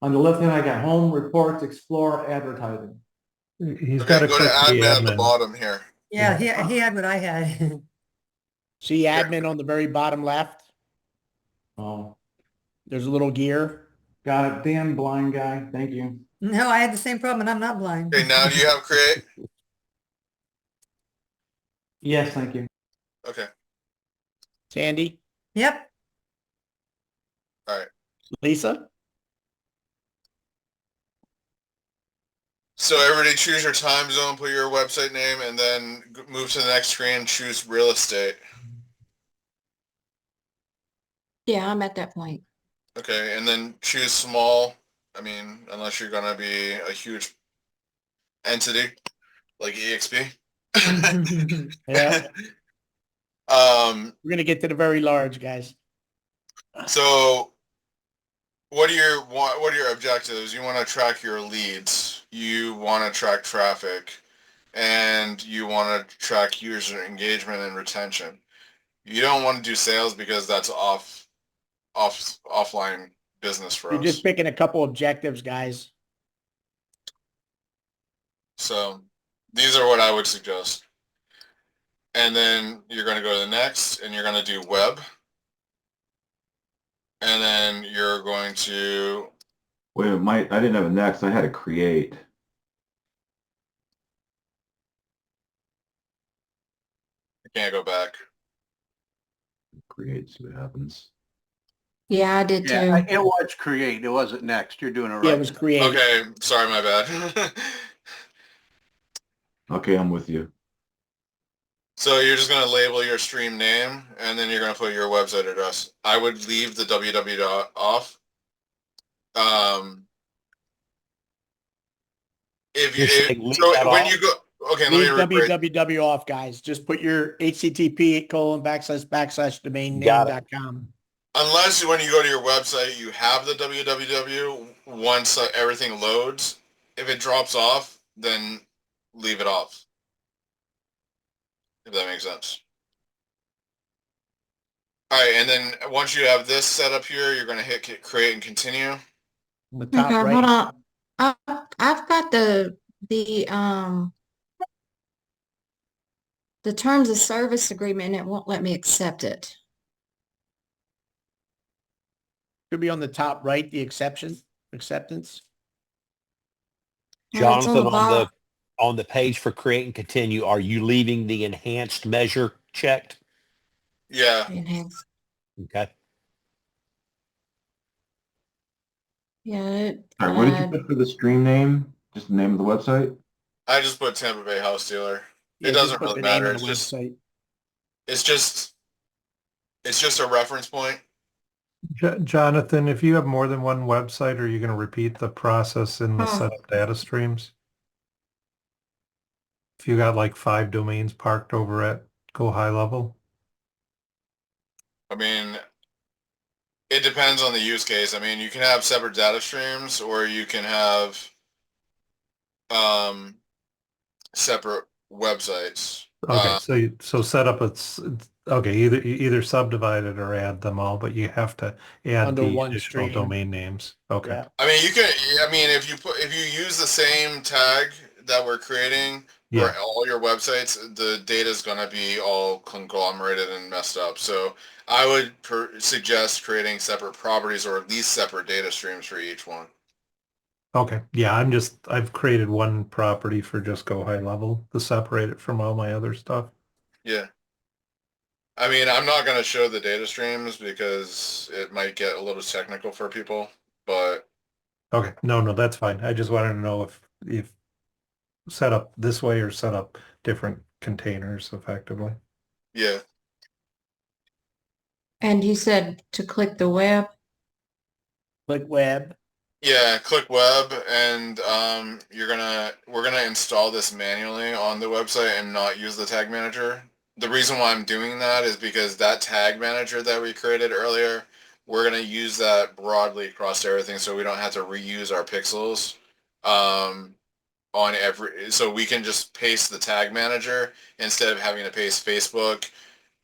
On the left hand, I got home, reports, explore, advertising. He's got to go to admin at the bottom here. Yeah, he had what I had. See admin on the very bottom left? Oh. There's a little gear. Got it. Damn blind guy. Thank you. No, I had the same problem and I'm not blind. Okay, now do you have create? Yes, thank you. Okay. Sandy? Yep. All right. Lisa? So everybody choose your time zone, put your website name, and then move to the next screen, choose real estate. Yeah, I'm at that point. Okay, and then choose small. I mean, unless you're going to be a huge entity like EXP. Yeah. We're going to get to the very large, guys. So what are your objectives? You want to track your leads, you want to track traffic, and you want to track user engagement and retention. You don't want to do sales because that's offline business for You're us. just picking a couple objectives, guys. So these are what I would suggest. And then you're going to go to the next, and you're going to do web. And then you're going to... Wait, I didn't have a next. I had to create. I can't go back. Create, see what happens. Yeah, I did too. Yeah, it was create. It wasn't next. You're doing it right. Yeah, it was create. Okay, sorry, my bad. Okay, I'm with you. So you're just going to label your stream name, and then you're going to put your website address. I would leave the www off. If you so when you go, okay, leave let me rephrase. www off, guys. Just put your http://domain-name.com. Unless when you go to your website, you have the www. Once everything loads, if it drops off, then leave it off. If that makes sense. All right, and then once you have this set up here, you're going to hit create and continue. The top Okay, right. hold on. I've got the terms of service agreement. It won't let me accept it. Should be on the top right, the acceptance. Jonathan, on the page for create and continue, are you leaving the enhanced measure checked? Yeah. Enhanced. Okay. Yeah. All right, what did you put for the stream name? Just the name of the website? I just put Tampa Bay House Dealer. Yeah, It doesn't just put really the name matter. of the website. It's just a reference point. Jonathan, if you have more than one website, are you going to repeat the process in the setup data streams? If you got like 5 domains parked over at Go High Level? I mean, it depends on the use case. I mean, you can have separate data streams, or you can have separate websites. Okay, so set up okay, either subdivide it or add them all, but you have to add Under the one additional stream. domain names. Okay. Yeah. I mean, if you use the same tag that we're creating Yeah. for all your websites, the data is going to be all conglomerated and messed up. So I would suggest creating separate properties, or at least separate data streams for each one. Okay. Yeah, I've created one property for just Go High Level to separate it from all my other stuff. Yeah. I mean, I'm not going to show the data streams because it might get a little technical for people, but Okay. No, that's fine. I just wanted to know if set up this way or set up different containers effectively. yeah. And you said to click the web. Click web. Yeah, click web, and we're gonna install this manually on the website and not use the tag manager. The reason why I'm doing that is because that tag manager that we created earlier, we're gonna use that broadly across everything, so we don't have to reuse our pixels so we can just paste the tag manager instead of having to paste Facebook,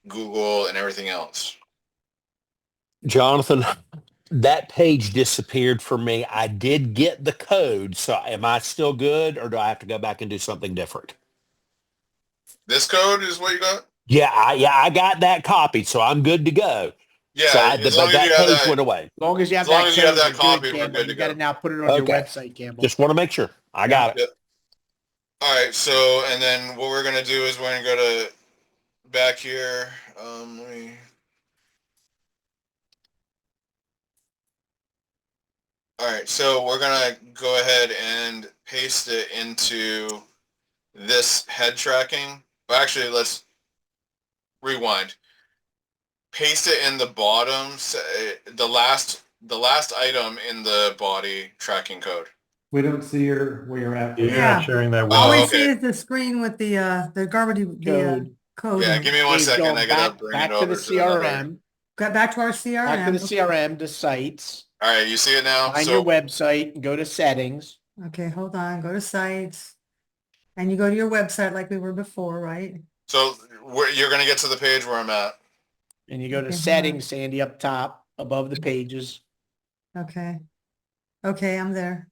Google, and everything else. Jonathan, that page disappeared for me. I did get the code, so am I still good, or do I have to go back and do something different? This code is what you got? Yeah, I got that copied, so I'm good to go. Yeah, So as long as that you have page that, went away. As long as you have As long that as you have code, that you're copied, we're Campbell. good to You got go. to now put it on your Okay. website, Campbell. Just want to make sure. I got it. All right, so, and then what we're gonna do is we're gonna go to back here. All right, so we're gonna go ahead and paste it into this head tracking. Well, actually, let's rewind. Paste it in the bottom, the last item in the body tracking code. We don't see where you're at. You're not sharing that with All we us. see is the screen with the garbage code. Yeah, give me one second. I gotta bring back it to over the to the number. CRM. Got back to our CRM. Back to the CRM, to sites. All right, you see it now? Find your website and go to settings. Okay, hold on. Go to sites. And you go to your website like we were before, right? So you're going to get to the page where I'm at. and you go to Okay, hold on. settings, Sandy, up top above the pages. Okay. Okay, I'm there.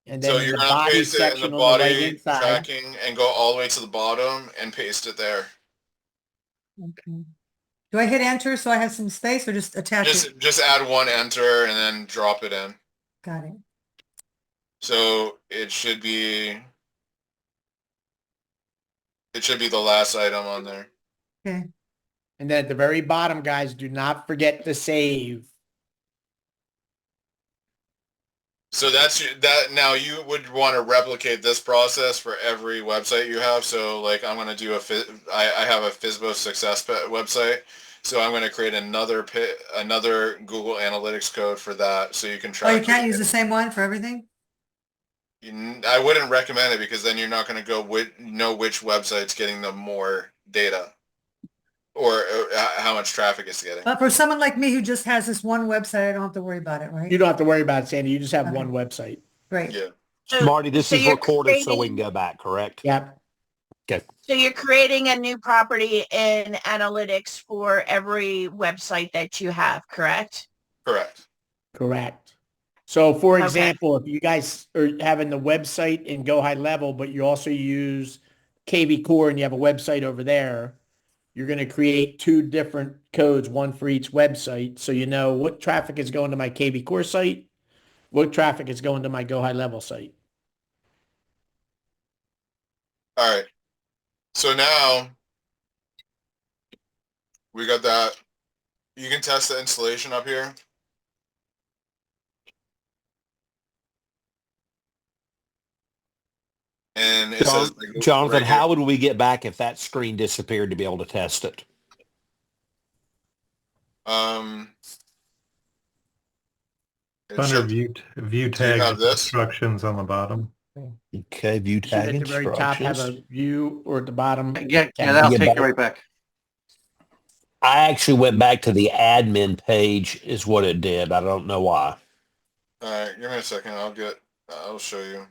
And So then in you're the gonna body paste it in the section on the right body hand side. tracking and go all the way to the bottom and paste it there. Okay. Do I hit enter so I have some space or just attach it? Just add one enter and then drop it in. Got it. So it should be the last item on there. Okay. And then at the very bottom, guys, do not forget to save. So that now you would want to replicate this process for every website you have. So like I'm going to do I have a FSBO success website. So I'm going to create another Google Analytics code for that. So you can track. Oh, you can't use the same one for everything? I wouldn't recommend it because then you're not going to know which website's getting the more data or how much traffic it's getting. But for someone like me who just has this one website, I don't have to worry about it, right? You don't have to worry about it, Sandy. You just have one website. Great. Yeah. Marty, this so is you're recorded so we creating- can go back, correct? Yep. Okay. So you're creating a new property in analytics for every website that you have, correct? Correct. Correct. So for Okay. example, if you guys are having the website in Go High Level, but you also use KV Core and you have a website over there, you're going to create two different codes, one for each website. So you know what traffic is going to my KV Core site, what traffic is going to my Go High Level site. All right. So now we got that. You can test the installation up here. And it says like, Jonathan, right here. how would we get back if that screen disappeared to be able to test it? It Under should- view Do you have tag this? instructions on the bottom. Okay, view Should tag at the very top have instructions. a view or at the bottom. Yeah, that'll Get take back. you right back. I actually went back to the admin page is what it did. I don't know why. All right, give me a second. I'll show you.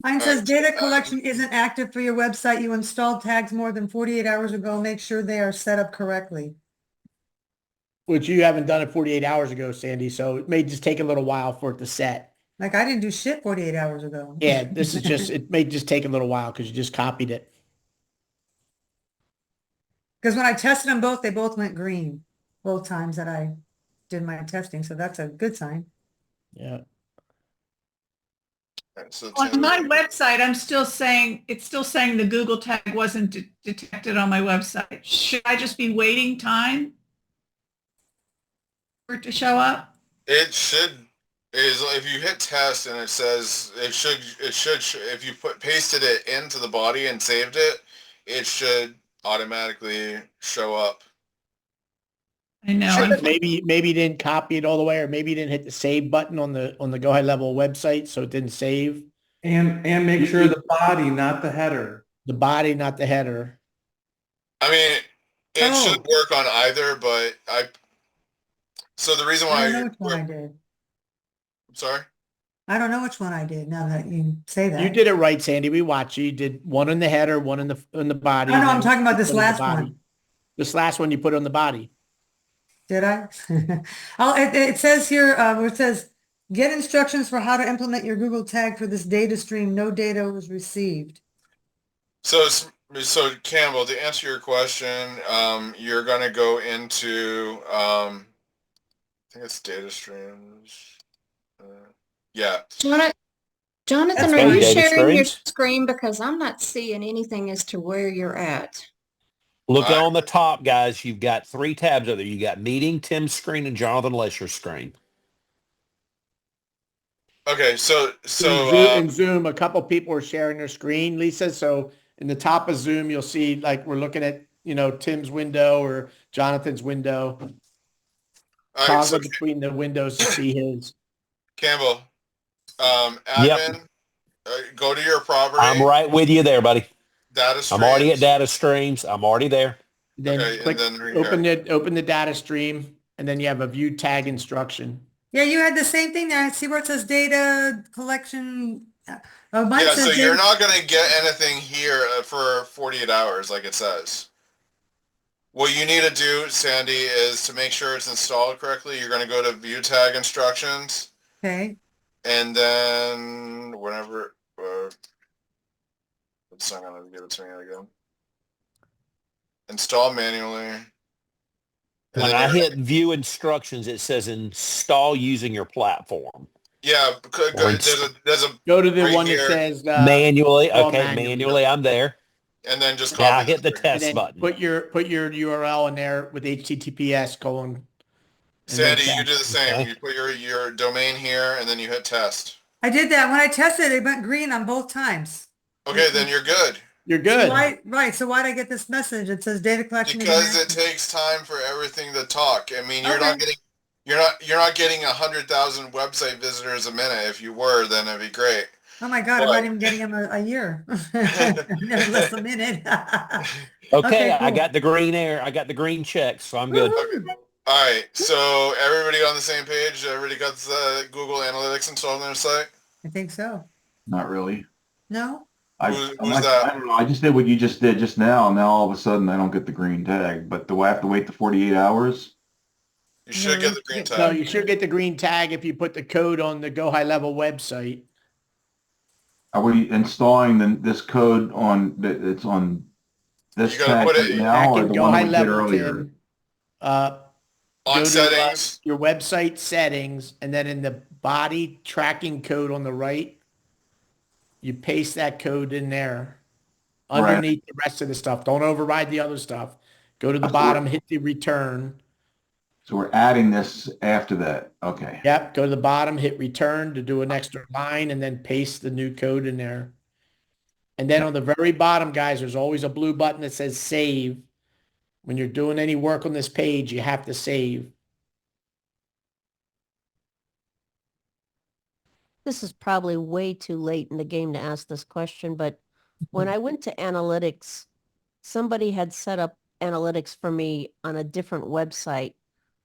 Mine says data collection isn't active for your website. You installed tags more than 48 hours ago. Make sure they are set up correctly. Which you haven't done it 48 hours ago, Sandy. So it may just take a little while for it to set. Like I didn't do shit 48 hours ago. Yeah, this is just, it may just take a little while because you just copied it. Because when I tested them both, they both went green both times that I did my testing. So that's a good sign. Yeah. So On my website, it's still saying the Google tag wasn't detected on my website. Should I just be waiting time for it to show up? It should if you hit test and it says it should if you pasted it into the body and saved it, it should automatically show up. I know. Maybe you didn't copy it all the way, or maybe you didn't hit the save button on the Go High Level website, so it didn't save. And make sure the body, not the header. The body, not the header. I mean, it should work on either, but so the reason why I don't know which one I did. I'm sorry? I don't know which one I did now that you say that. You did it right, Sandy. We watched you. You did one in the header, one in the body. No, and I'm then talking about this put on the last body. one. This last one you put on the body. Did I? It says here, where it says, get instructions for how to implement your Google tag for this data stream. No data was received. So Campbell, to answer your question, you're going to go into, I think it's data streams. Yeah. Jonathan, are you sharing your screen? Because I'm not seeing anything as to where you're at. Look on the top, guys. You've got three tabs over there. You got meeting, Tim's screen, and Jonathan Lesher's screen. Okay, so in Zoom, a couple people are sharing their screen, Lisa. So in the top of Zoom, you'll see like we're looking at Tim's window or Jonathan's window. Toggle between the windows to see his. Campbell, admin, go to your property. I'm right with you there, buddy. Data streams. I'm already at data streams. I'm already there. Then click, and then open the data stream, and then you have a view tag instruction. Yeah, you had the same thing there. I see where it says data collection Oh, mine Yeah, says so you're data- not going to get anything here for 48 hours like it says. What you need to do, Sandy, is to make sure it's installed correctly. You're going to go to view tag instructions. Okay. And then whenever, it's not going to give it to me again. Install manually. When I hit view instructions, it says install using your platform. Yeah, there's a go to the right one here. that says manually. install Okay, manually, I'm there. And then just Now I copy hit the this test and then button. put your URL in there with HTTPS colon. Sandy, you do the same. You put your domain here, and then you hit test. I did that. When I tested, it went green on both times. Okay, then you're good. You're good. Right. So why'd I get this message? It says data collection. Because it takes time for everything to talk. I mean, you're not getting 100,000 website visitors a minute. If you were, then it'd be great. Oh my God, I'm not even getting them a year. Never less a minute. Okay, cool. I got the green air. I got the green check, so I'm good. Okay. All right, so everybody on the same page? Everybody got the Google Analytics installed on their site? I think so. Not really. No? Who's that? I don't know. I just did what you just did just now, and now all of a sudden I don't get the green tag. But do I have to wait the 48 hours? You should get the green tag. No, you should get the green tag if you put the code on the Go High Level website. Are we installing this code on it's on this tag right now, or the one we did earlier? Tim, on settings, your website settings, and then in the body tracking code on the right, you paste that code in there underneath the rest of the stuff. Don't override the other stuff. Go to the bottom, hit the return. So we're adding this after that. Okay. Yep. Go to the bottom, hit return to do an extra line, and then paste the new code in there. And then on the very bottom, guys, there's always a blue button that says save. When you're doing any work on this page, you have to save. This is probably way too late in the game to ask this question, but when I went to analytics, somebody had set up analytics for me on a different website.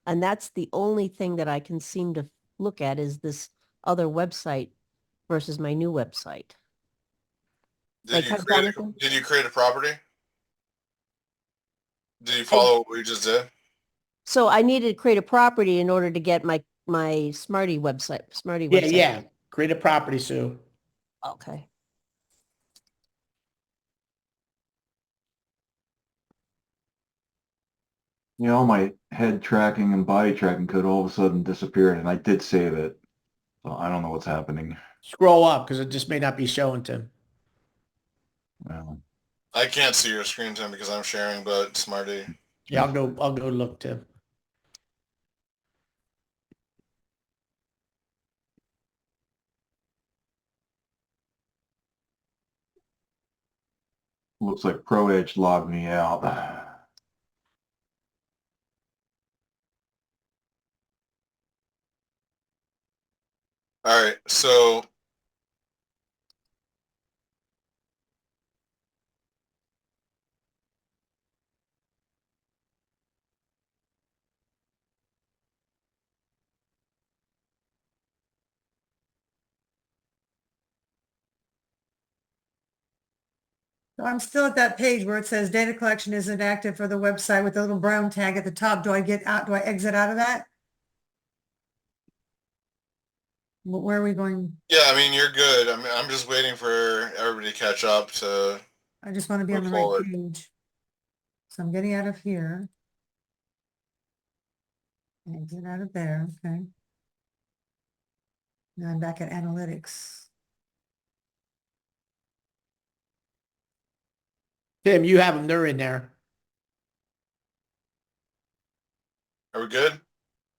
And that's the only thing that I can seem to look at is this other website versus my new website. Did you create a property? Did you follow what we just did? So I needed to create a property in order to get my Smarty website. Yeah. Create a property, Sue. Okay. You know, my head tracking and body tracking code all of a sudden disappeared, and I did save it. So I don't know what's happening. Scroll up because it just may not be showing, Tim. Well, I can't see your screen, Tim, because I'm sharing, but Smarty. Yeah, I'll go look, Tim. looks like ProEdge logged me out. All right, so So I'm still at that page where it says data collection isn't active for the website with the little brown tag at the top. Do I get out? Do I exit out of that? Where are we going? yeah, I mean, you're good. I mean, I'm just waiting for everybody to catch up to. I just want to be on the forward. right page. So I'm getting out of here. Exit out of there, okay. Now I'm back at analytics. Tim, you have them. They're in there. Are we good?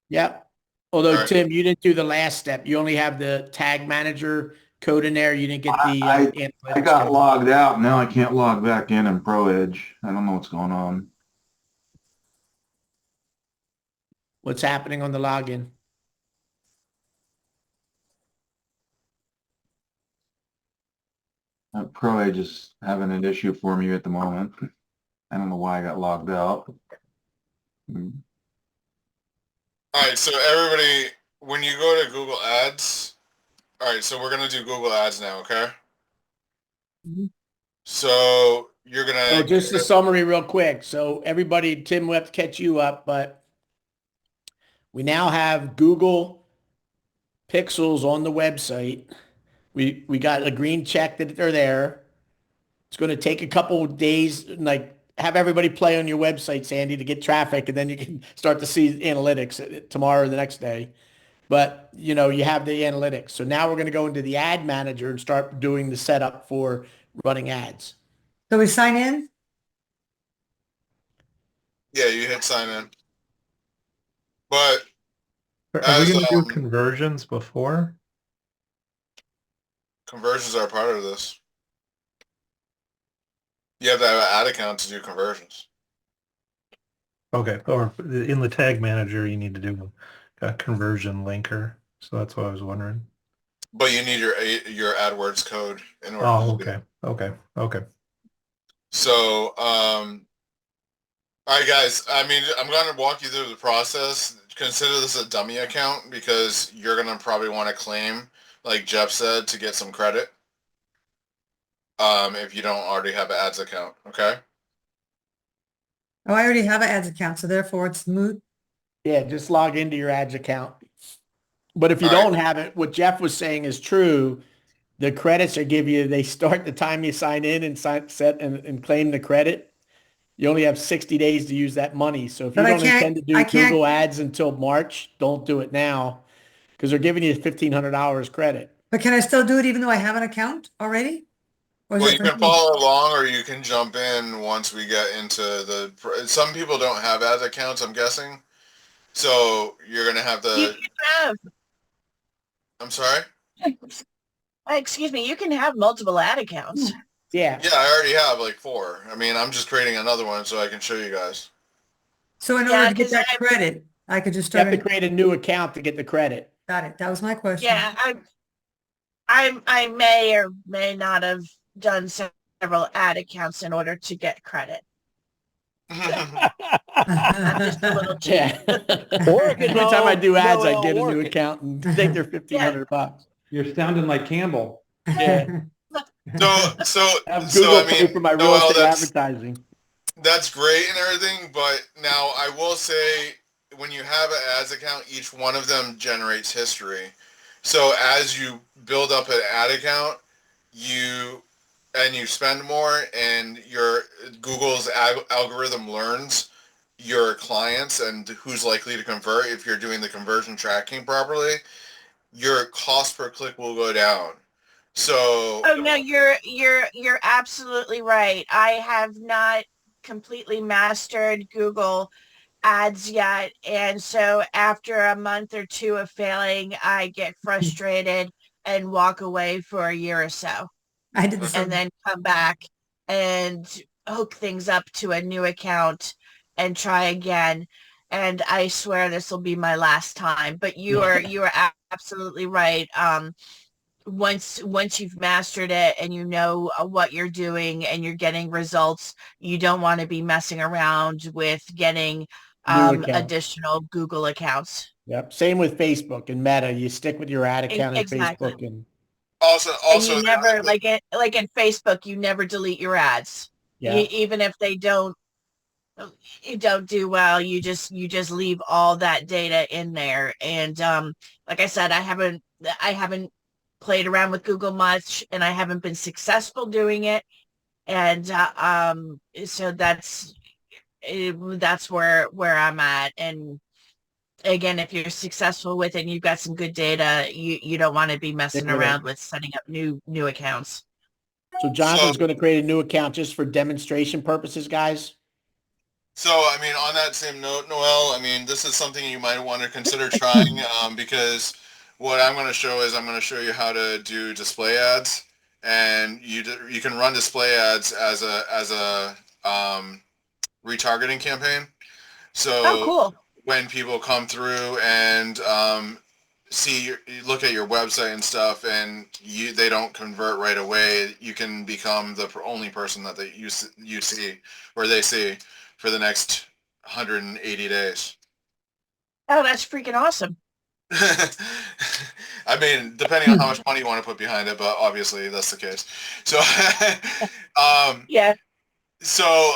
Yep. Although, All right. Tim, you didn't do the last step. You only have the tag manager code in there. You didn't get the I analytics got code. logged out. Now I can't log back in ProEdge. I don't know what's going on. What's happening on the login? ProEdge is having an issue for me at the moment. I don't know why I got logged out. All right, so everybody, when you go to Google Ads, All right, so we're gonna do Google Ads now, okay? Mhm. So you're gonna. So just a summary real quick. So everybody, Tim, we have to catch you up, but we now have Google Pixels on the website. We got a green check that they're there. It's going to take a couple of days, like have everybody play on your website, Sandy, to get traffic, and then you can start to see analytics tomorrow or the next day. But, you know, you have the analytics. So now we're going to go into the ad manager and start doing the setup for running ads. So we sign in? Yeah, you hit sign in. But Are we going to do conversions before? Conversions are part of this. You have to have an ad account to do conversions. Okay, or in the tag manager, you need to do a conversion linker. So that's what I was wondering. But you need your AdWords code in order. Oh, okay. So, all right, guys. I mean, I'm going to walk you through the process. Consider this a dummy account because you're going to probably want to claim, like Jeff said, to get some credit. If you don't already have an ads account, okay? Oh, I already have an ads account, so therefore it's moot. Yeah, just log into your ads account. But if you don't have it, what Jeff was saying is true. The credits are give you, they start the time you sign in and and claim the credit. You only have 60 days to use that money. So if you don't intend to do Google ads until March, don't do it now because they're giving you $1,500 credit. But can I still do it even though I have an account already? Well, you can follow along or you can jump in once we get into the... Some people don't have ad accounts, I'm guessing. So you're going to have to... You can have... I'm sorry? Excuse me, you can have multiple ad accounts. Yeah. Yeah, I already have like 4. I mean, I'm just creating another one so I can show you guys. So in order to get that credit, I could just start... You have to create a new account to get the credit. Got it. That was my question. Yeah, I may or may not have done several ad accounts in order to get credit. I'm just a little cheap. Yeah. Every time I do ads, I get a new account and take their $1,500. You're sounding like Campbell. Yeah. So Google I mean, pay for my real estate advertising. That's great and everything, but now I will say when you have an ads account, each one of them generates history. So as you build up an ad account, you spend more and your Google's algorithm learns your clients and who's likely to convert. If you're doing the conversion tracking properly, your cost per click will go down. So oh no, you're absolutely right. I have not completely mastered Google ads yet, and so after a month or two of failing, I get frustrated and walk away for a year or so. I did the same. And then come back and hook things up to a new account and try again. And I swear this will be my last time. But you are absolutely right. Once you've mastered it and you know what you're doing and you're getting results, you don't want to be messing around with getting additional Google accounts. Yep. Same with Facebook and Meta. You stick with your ad account in Facebook and also and you never like in Facebook, you never delete your ads. Yeah. Even if they don't do well, you just leave all that data in there. And like I said, I haven't played around with Google much, and I haven't been successful doing it. And so that's where I'm at. And again, if you're successful with it and you've got some good data, you don't want to be messing around with setting up new accounts. So Jonathan's going to create a new account just for demonstration purposes, guys. So, I mean, on that same note, Noel, I mean, this is something you might want to consider trying because what I'm going to show is I'm going to show you how to do display ads, and you can run display ads as a retargeting campaign. So cool. When people come through and look at your website and stuff, and they don't convert right away, you can become the only person that you see or they see for the next 180 days. Oh, that's freaking awesome. I mean, depending on how much money you want to put behind it, but obviously that's the case. So, Yeah. So,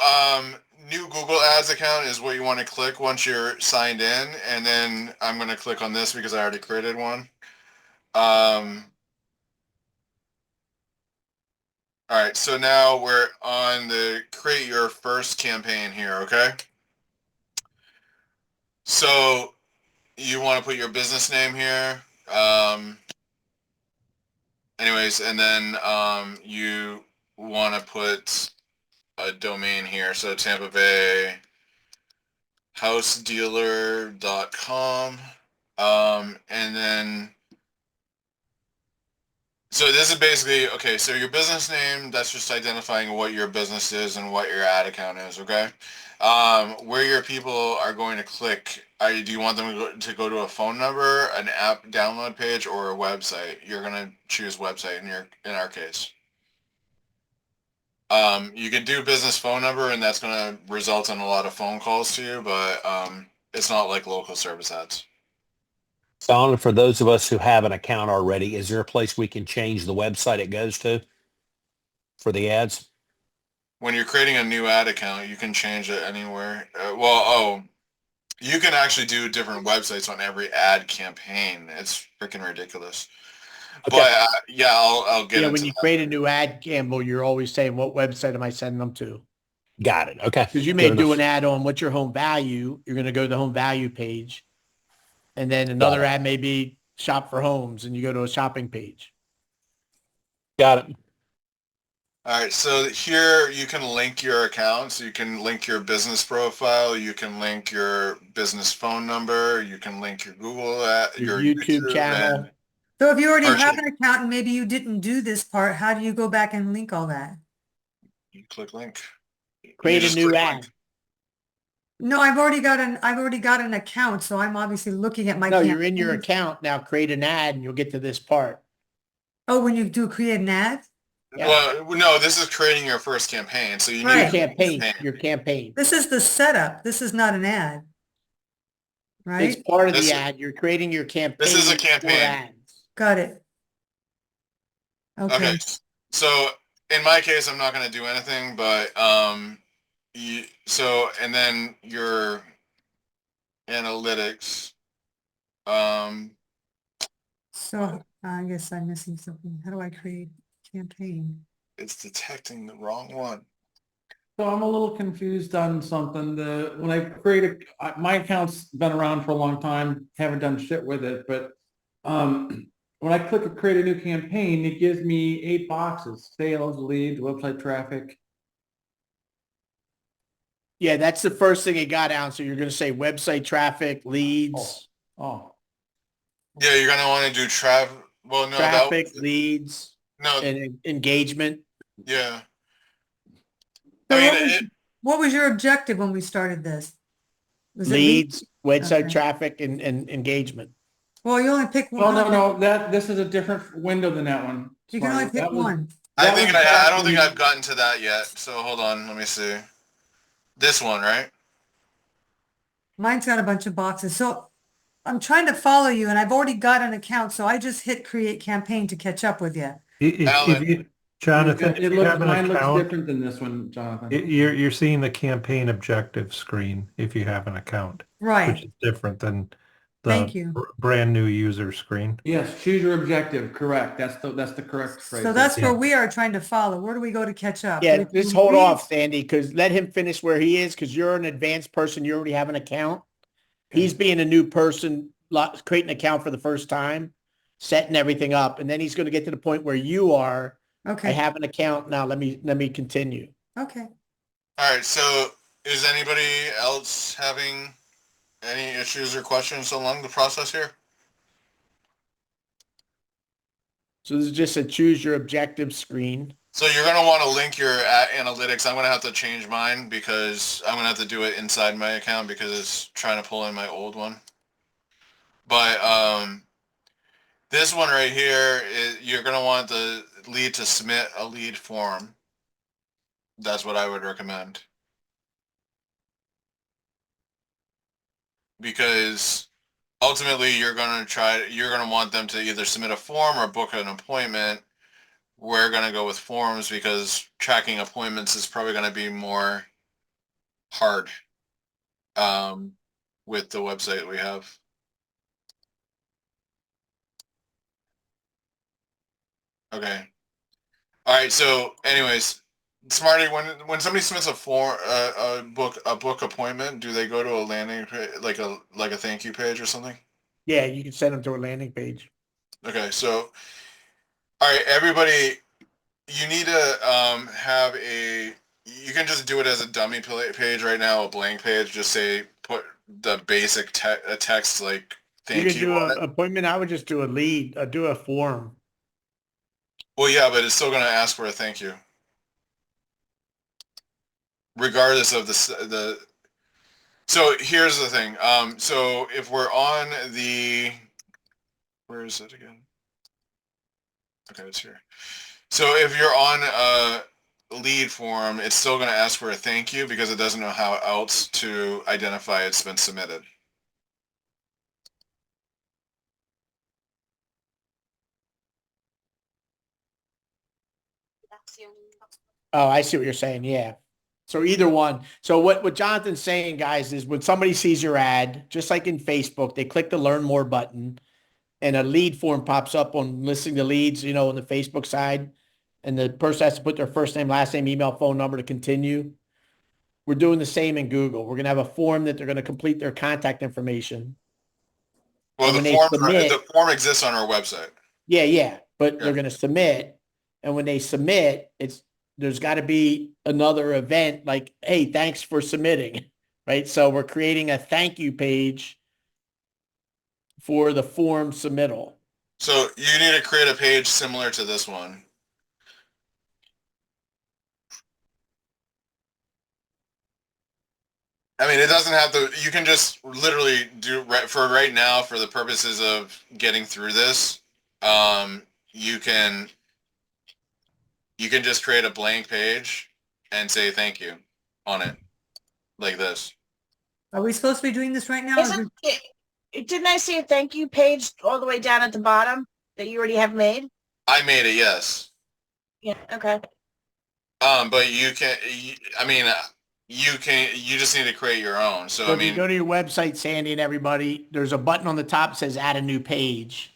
new Google Ads account is what you want to click once you're signed in, and then I'm going to click on this because I already created one. All right, so now we're on the create your first campaign here, okay? So you want to put your business name here. Anyways, and then you want to put a domain here. So Tampa Bay housedealer.com. And then so this is basically, okay, so your business name, that's just identifying what your business is and what your ad account is, okay? Where your people are going to click, do you want them to go to a phone number, an app download page, or a website? You're going to choose website in our case. You can do business phone number, and that's going to result in a lot of phone calls to you, but it's not like local service ads. Don, for those of us who have an account already, is there a place we can change the website it goes to for the ads? When you're creating a new ad account, you can change it anywhere. You can actually do different websites on every ad campaign. It's freaking ridiculous. Okay. But yeah, I'll get into when you create a new ad, Campbell, you're always saying, what website am I sending them to? Got it. Okay. Because you may do an ad on what's your home value. You're going to go to the home value page. And then another ad may be shop for homes, and you go to a shopping page. Got it. All right, so here you can link your accounts. You can link your business profile. You can link your business phone number. You can link your Google your YouTube channel. So if you already have an account and maybe you didn't do this part, how do you go back and link all that? You click link. Create a new ad. No, I've already got an account, so I'm obviously looking at my No, you're in your account now. Create an ad and you'll get to this part. Oh, when you do create an ad? Yeah. Well, no, this is creating your first campaign. So you Right. need your campaign. This is the setup. This is not an ad. Right? It's part of the ad. You're creating your campaign. This is a campaign. Got it. Okay. So in my case, I'm not going to do anything, but and then your analytics. So I guess I'm missing something. How do I create a campaign? It's detecting the wrong one. So I'm a little confused on something. When I create my account's been around for a long time, haven't done shit with it, but when I click create a new campaign, it gives me 8 boxes: sales, leads, website traffic. Yeah, that's the first thing it got out. So you're going to say website traffic, leads. Oh. Yeah, you're going to want to do traffic. Well, no, traffic, leads, no, and engagement. Yeah. So what was your objective when we started this? Was leads, website traffic, and engagement. Well, you only pick one. Well, no, this is a different window than that one. You can only pick one. I don't think I've gotten to that yet. So hold on, let me see. This one, right? Mine's got a bunch of boxes. So I'm trying to follow you, and I've already got an account, so I just hit create campaign to catch up with you. Jonathan, mine looks different than this one, Jonathan. You're seeing the campaign objective screen if you have an account, right? Which is different than Thank you. Brand new user screen. Yes, choose your objective. Correct. That's the correct phrase. So that's where we are trying to follow. Where do we go to catch up? Yeah, just hold off, Sandy, because let him finish where he is, because you're an advanced person. You already have an account. He's being a new person, creating an account for the first time, setting everything up, and then he's going to get to the point where you are. Okay. I have an account now. Let me continue. Okay. All right. So is anybody else having any issues or questions along the process here? So this is just a choose your objective screen. So you're going to want to link your analytics. I'm going to have to change mine because I'm going to have to do it inside my account because it's trying to pull in my old one. But this one right here, you're going to want the lead to submit a lead form. That's what I would recommend. Because ultimately you're going to want them to either submit a form or book an appointment. We're going to go with forms because tracking appointments is probably going to be more hard with the website we have. Okay. All right. So anyways, Smarty, when somebody submits a form, a book appointment, do they go to a landing like a thank you page or something? Yeah, you can send them to a landing page. Okay. So, all right, everybody, you need to have you can just do it as a dummy page right now, a blank page. Just say, put the basic text like thank you. You can do an appointment. I would just do a lead, do a form. Well, yeah, but it's still going to ask for a thank you. Regardless of the so here's the thing. So if we're on where is it again? Okay, it's here. So if you're on a lead form, it's still going to ask for a thank you because it doesn't know how else to identify it's been submitted. Oh, I see what you're saying. Yeah. So either one. So what Jonathan's saying, guys, is when somebody sees your ad, just like in Facebook, they click the learn more button and a lead form pops up on listing the leads, on the Facebook side. And the person has to put their first name, last name, email, phone number to continue. We're doing the same in Google. We're going to have a form that they're going to complete their contact information. Well, the form exists on our website. Yeah. But they're going to submit. And when they submit, there's got to be another event like, hey, thanks for submitting, right? So we're creating a thank you page for the form submittal. So you need to create a page similar to this one. I mean, it doesn't have to, you can just literally do right now for the purposes of getting through this. You can just create a blank page and say thank you on it like this. Are we supposed to be doing this right now? Didn't I see a thank you page all the way down at the bottom that you already have made? I made it, yes. Yeah, okay. But you just need to create your own. So if you go to your website, Sandy and everybody, there's a button on the top that says add a new page.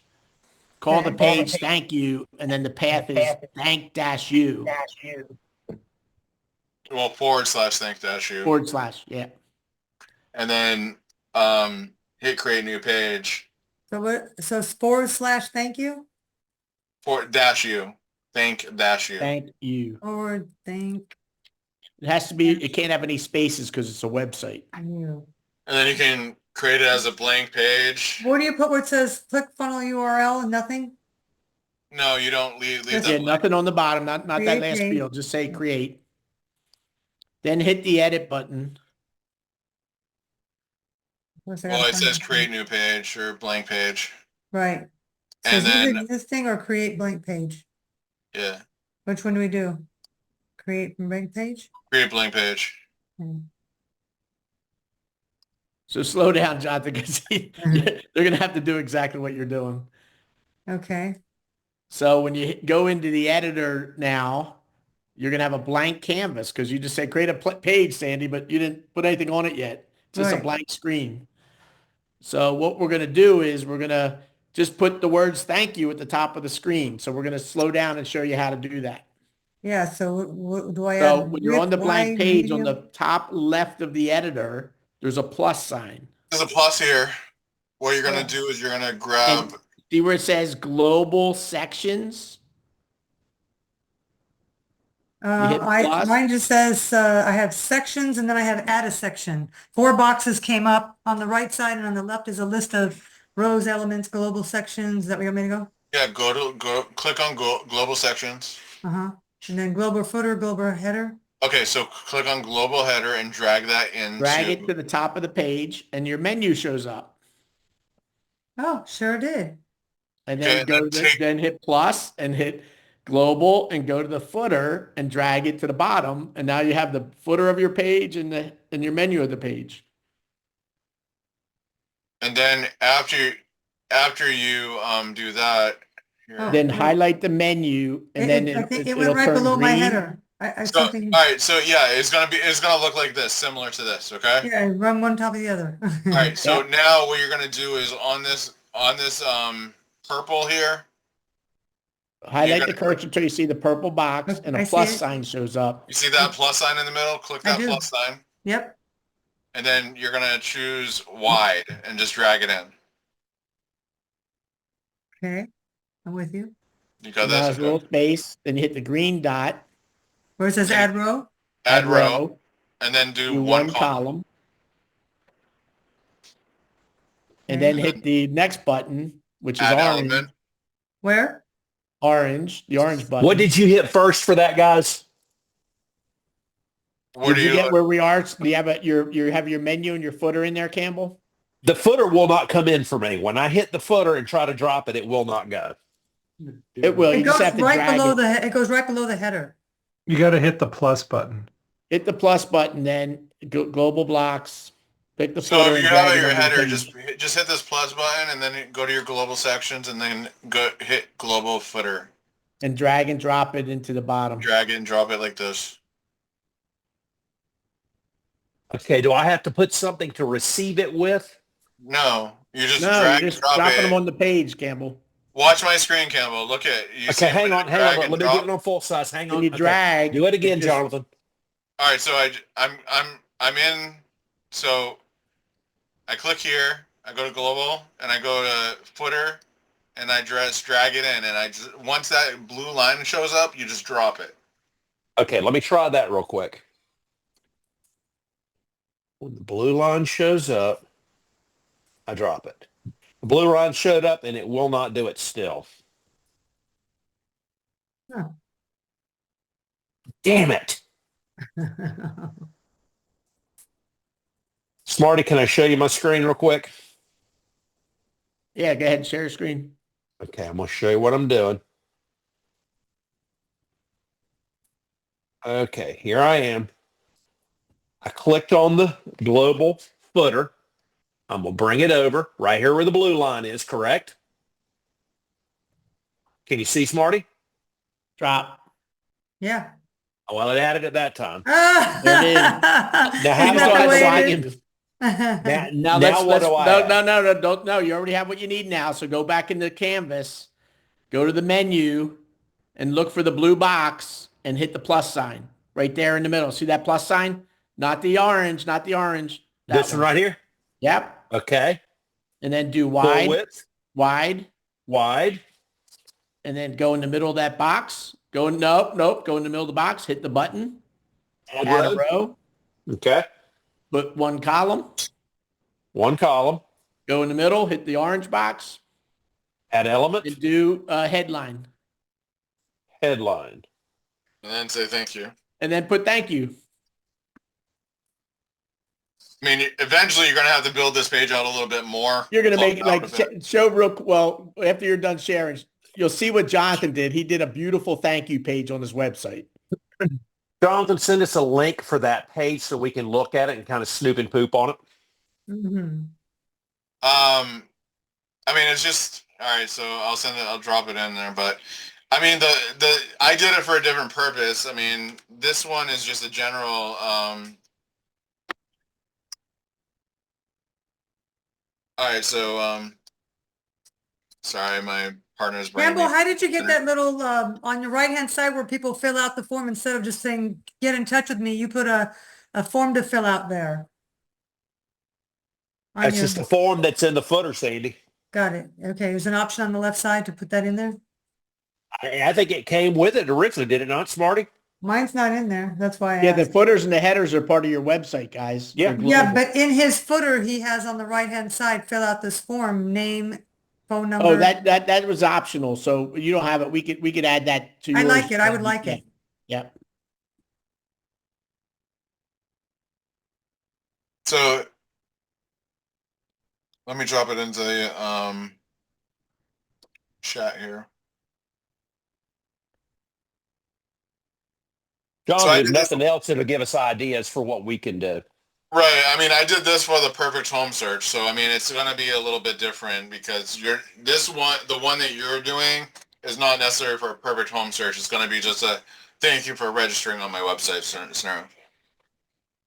Call the page thank you, and then the path is thank-you. Well, /thank-you. / yeah. And then hit create new page. So what? So / thank you? /you. Thank-you. Thank you. Or thank. It has to be, it can't have any spaces because it's a website. You. And then you can create it as a blank page. Where do you put where it says click funnel URL and nothing? No, you don't leave that. Yeah, nothing on the bottom, not that last field. Just say create. Then hit the edit button. Well, it says create new page or blank page. Right. So and then existing or create blank page? Yeah. Which one do we do? Create blank page? Create blank page. So slow down, Jonathan, because they're going to have to do exactly what you're doing. Okay. So when you go into the editor now, you're going to have a blank canvas because you just said create a page, Sandy, but you didn't put anything on it yet. It's just a blank screen. So what we're going to do is we're going to just put the words thank you at the top of the screen. So we're going to slow down and show you how to do that. Yeah. So what do I? So when you're on the blank page on the top left of the editor, there's a plus sign. There's a plus here. What you're going to do is you're going to grab. See where it says global sections? Mine just says I have sections and then I have add a section. 4 boxes came up on the right side and on the left is a list of rows, elements, global sections. Is that where you want me to go? Yeah, click on global sections. And then global footer, global header. Okay, so click on global header and drag that in. Drag it to the top of the page and your menu shows up. Oh, sure did. And then then hit plus and hit global and go to the footer and drag it to the bottom. And now you have the footer of your page and your menu of the page. And then after you do that, then highlight the menu, and then I think it it'll went right turn below my green. header. So, all right, so yeah, it's gonna look like this, similar to this, okay? Yeah, run one top of the other. All right, so now what you're gonna do is on this purple here. Highlight the cursor until you see the purple box and a plus sign shows up. You see that plus sign in the middle? Click that plus sign. Yep. And then you're gonna choose wide and just drag it in. Okay, I'm with you. You got Now this? there's a little space, then you hit the green dot. Where it says add row? Add row. And then do one column. And then hit the next button, which is Add orange. element. Where? Orange, the orange button. What did you hit first for that, guys? What Did you get where we are? Do you have you have your menu and your footer in there, Campbell? The footer will not come in for me. When I hit the footer and try to drop it, it will not go. It will. It You goes just have to right drag below it. it goes right below the header. You got to hit the plus button. Hit the plus button, then global blocks. Pick the So footer. if you and have drag it your on the header, page. just hit this plus button and then go to your global sections and then go hit global footer. And drag and drop it into the bottom. Drag it and drop it like this. Okay, do I have to put something to receive it with? No, you just No, drag you're and just drop dropping it. them on the page, Campbell. Watch my screen, Campbell. Look at you. Okay, hang on. Drag Let and me drop. get it on full size. Hang on. And you Okay. drag. Do it again, just- Jonathan. All right, so I'm in. So I click here. I go to global and I go to footer, and I just drag it in. And I just once that blue line shows up, you just drop it. Okay, let me try that real quick. When the blue line shows up, I drop it. The blue line showed up and it will not do it still. Oh. Damn it. Smarty, can I show you my screen real quick? Yeah, go ahead and share your screen. Okay, I'm going to show you what I'm doing. Okay, here I am. I clicked on the global footer. I'm going to bring it over right here where the blue line is, correct? Can you see, Smarty? Drop. Yeah. Oh, well, it added it that time. There it is. Now, how do Now now what do I add? No, don't. No, you already have what you need now. So go back into Canvas, go to the menu, and look for the blue box and hit the plus sign right there in the middle. See that plus sign? Not the orange, not the orange. This one right here? Yep. Okay. And then do Full wide, width, wide, wide. and then go in the middle of that box. Go nope. Go in the middle of the box. Hit the button. Add Add a row. row. Okay. Put one column. One column. Go in the middle. Hit the orange box. Add element. And do a headline. Headline. And then say thank you. And then put thank you. I mean, eventually you're going to have to build this page out a little bit more. You're going to make it Plump like out a bit. show real well after you're done sharing. You'll see what Jonathan did. He did a beautiful thank you page on his website. Jonathan, send us a link for that page so we can look at it and kind of snoop and poop on it. Mm-hmm. I mean, it's just all right. So I'll send it. I'll drop it in there. But I mean, I did it for a different purpose. I mean, this one is just a general. All right. So sorry, my partner's bringing Campbell, me how did you get dinner. that little, on your right-hand side where people fill out the form instead of just saying, get in touch with me, you put a form to fill out there? On That's your- just the form that's in the footer, Sandy. Got it. Okay, there's an option on the left side to put that in there? I think it came with it originally, did it not, Smarty? Mine's not in there, that's why I Yeah, the asked. footers and the headers are part of your website, guys. Yeah. They're Yeah, global. but in his footer, he has on the right-hand side, fill out this form, name, phone number. Oh, that was optional. So you don't have it. We could add that to I yours. like it. I would like it. Yep. So let me drop it into the chat here. John, So I there's did nothing else that'll give us ideas for what we can do. Right. I mean, I did this for the perfect home search, so I mean, it's going to be a little bit different because the one that you're doing is not necessary for a perfect home search. It's going to be just a thank you for registering on my website scenario.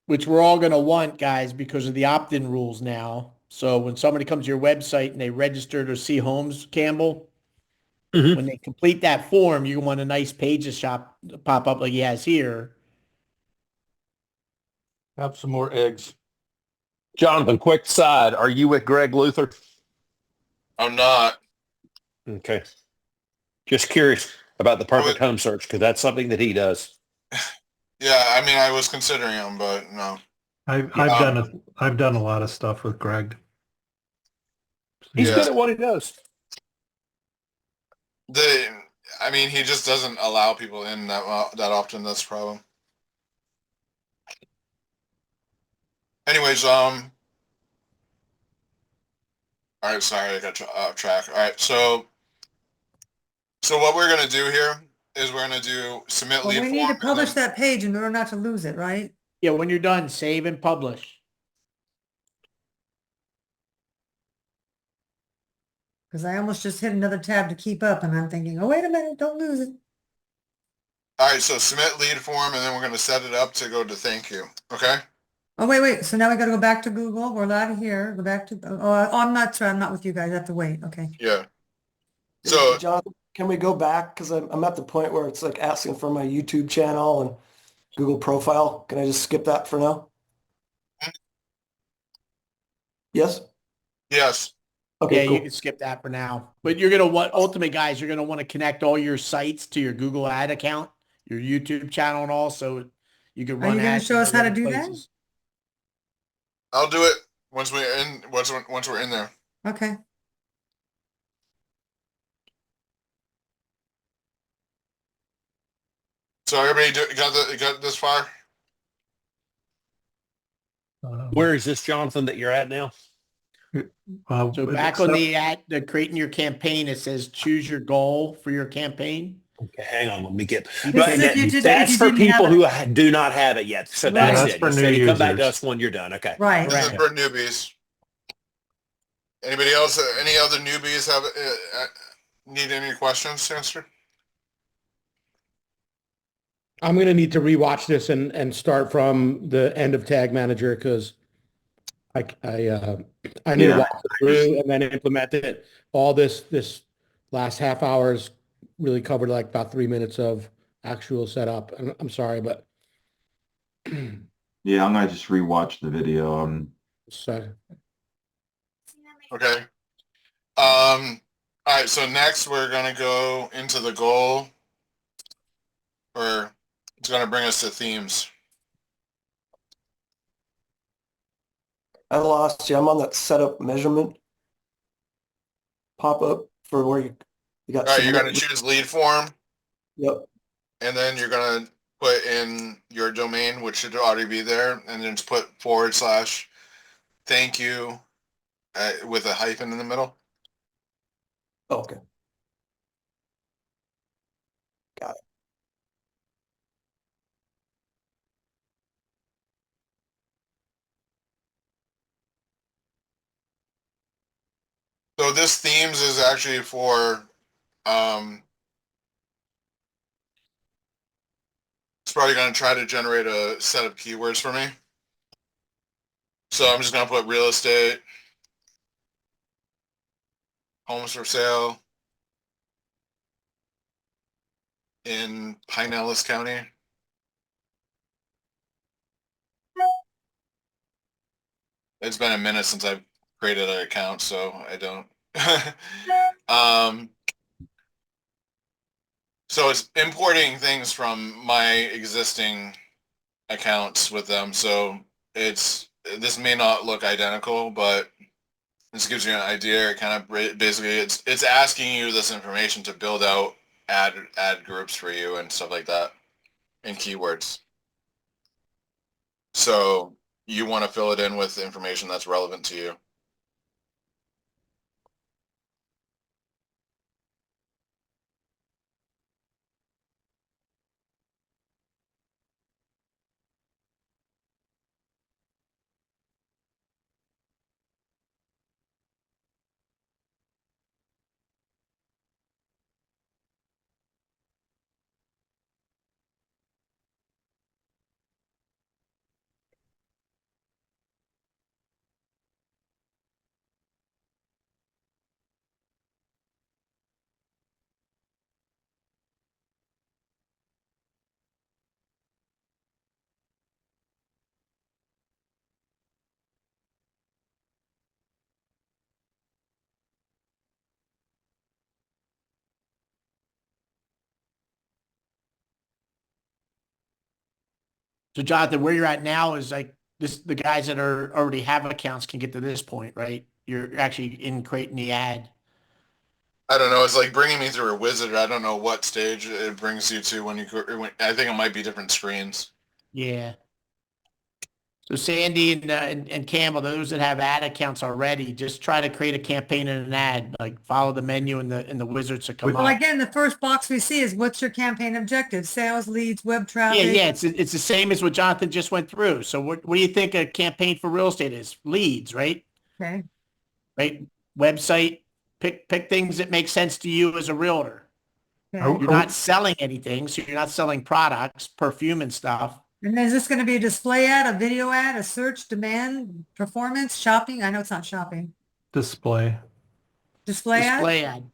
Which we're all going to want, guys, because of the opt-in rules now. So when somebody comes to your website and they register to see homes, Campbell, when they complete that form, you want a nice pages shop pop up like he has here. Have some more eggs. Jonathan, quick side. Are you with Greg Luther? I'm not. Okay. Just curious about the perfect home search because that's something that he does. Yeah, I mean, I was considering him, but no. I've done a lot of stuff with Greg. He's good at what he does. I mean, he just doesn't allow people in that often. That's the problem. Anyways, all right, sorry, I got off track. All right, so what we're gonna do here is we're gonna do submit lead We need to publish that page in order not to lose it, right? Yeah, when you're done, save and publish. Because I almost just hit another tab to keep up, and I'm thinking, oh, wait a minute, don't lose it. All right, so submit lead form, and then we're gonna set it up to go to thank you. Okay. Oh, wait. So now we got to go back to Google. We're out of here. Go back to, I'm not with you guys. I have to wait. Okay. Yeah. So, John, can we go back? Because I'm at the point where it's like asking for my YouTube channel and Google profile. Can I just skip that for now? Yes? Yes. Okay, yeah, cool. you can skip that for now. But you're going to want, ultimately, guys, you're going to want to connect all your sites to your Google ad account, your YouTube channel and all, so you can run ads. Are you going to show us how to do that? I'll do it once we're in there. Okay. So everybody got this far? Where is this, Jonathan, that you're at now? So back on the creating your campaign, it says choose your goal for your campaign. Okay, hang on. Let me get. That's for people who do not have it yet. So that's That's it. for You new said you come back to users. us when you're done. Okay. Right. This is for newbies. Anybody else? Any other newbies have need any questions answered? I'm going to need to rewatch this and start from the end of Tag Manager because I need to walk it through and then implement it. All this last half hour's really covered like about 3 minutes of actual setup. I'm sorry, but Yeah, I'm gonna just rewatch the video. so Okay. All right. So next we're gonna go into the goal, or it's gonna bring us to themes. I lost you. I'm on that setup measurement pop-up for where you got. All right. You're gonna choose lead form. Yep. And then you're gonna put in your domain, which should already be there, and then just put / thank you with a hyphen in the middle. Okay. Got it. So this themes is actually for it's probably going to try to generate a set of keywords for me. So I'm just going to put real estate, homes for sale in Pinellas County. It's been a minute since I've created an account, so I don't. So it's importing things from my existing accounts with them. So this may not look identical, but this gives you an idea. It kind of basically it's asking you this information to build out ad groups for you and stuff like that and keywords. So you want to fill it in with information that's relevant to you. So Jonathan, where you're at now is like this, the guys that are already have accounts can get to this point, right? You're actually in creating the ad. I don't know. It's like bringing me through a wizard. I don't know what stage it brings you to when I think it might be different screens. Yeah. So Sandy and Campbell, those that have ad accounts already, just try to create a campaign and an ad. Like follow the menu and the wizards that come Well, up. again, the first box we see is what's your campaign objective? Sales, leads, web traffic. Yeah. It's the same as what Jonathan just went through. So what do you think a campaign for real estate is? Leads, right? Okay. Right. Website. Pick things that make sense to you as a realtor. Okay. You're not selling anything, so you're not selling products, perfume and stuff. And is this going to be a display ad, a video ad, a search, demand, performance, shopping? I know it's not shopping. Display. Display ad?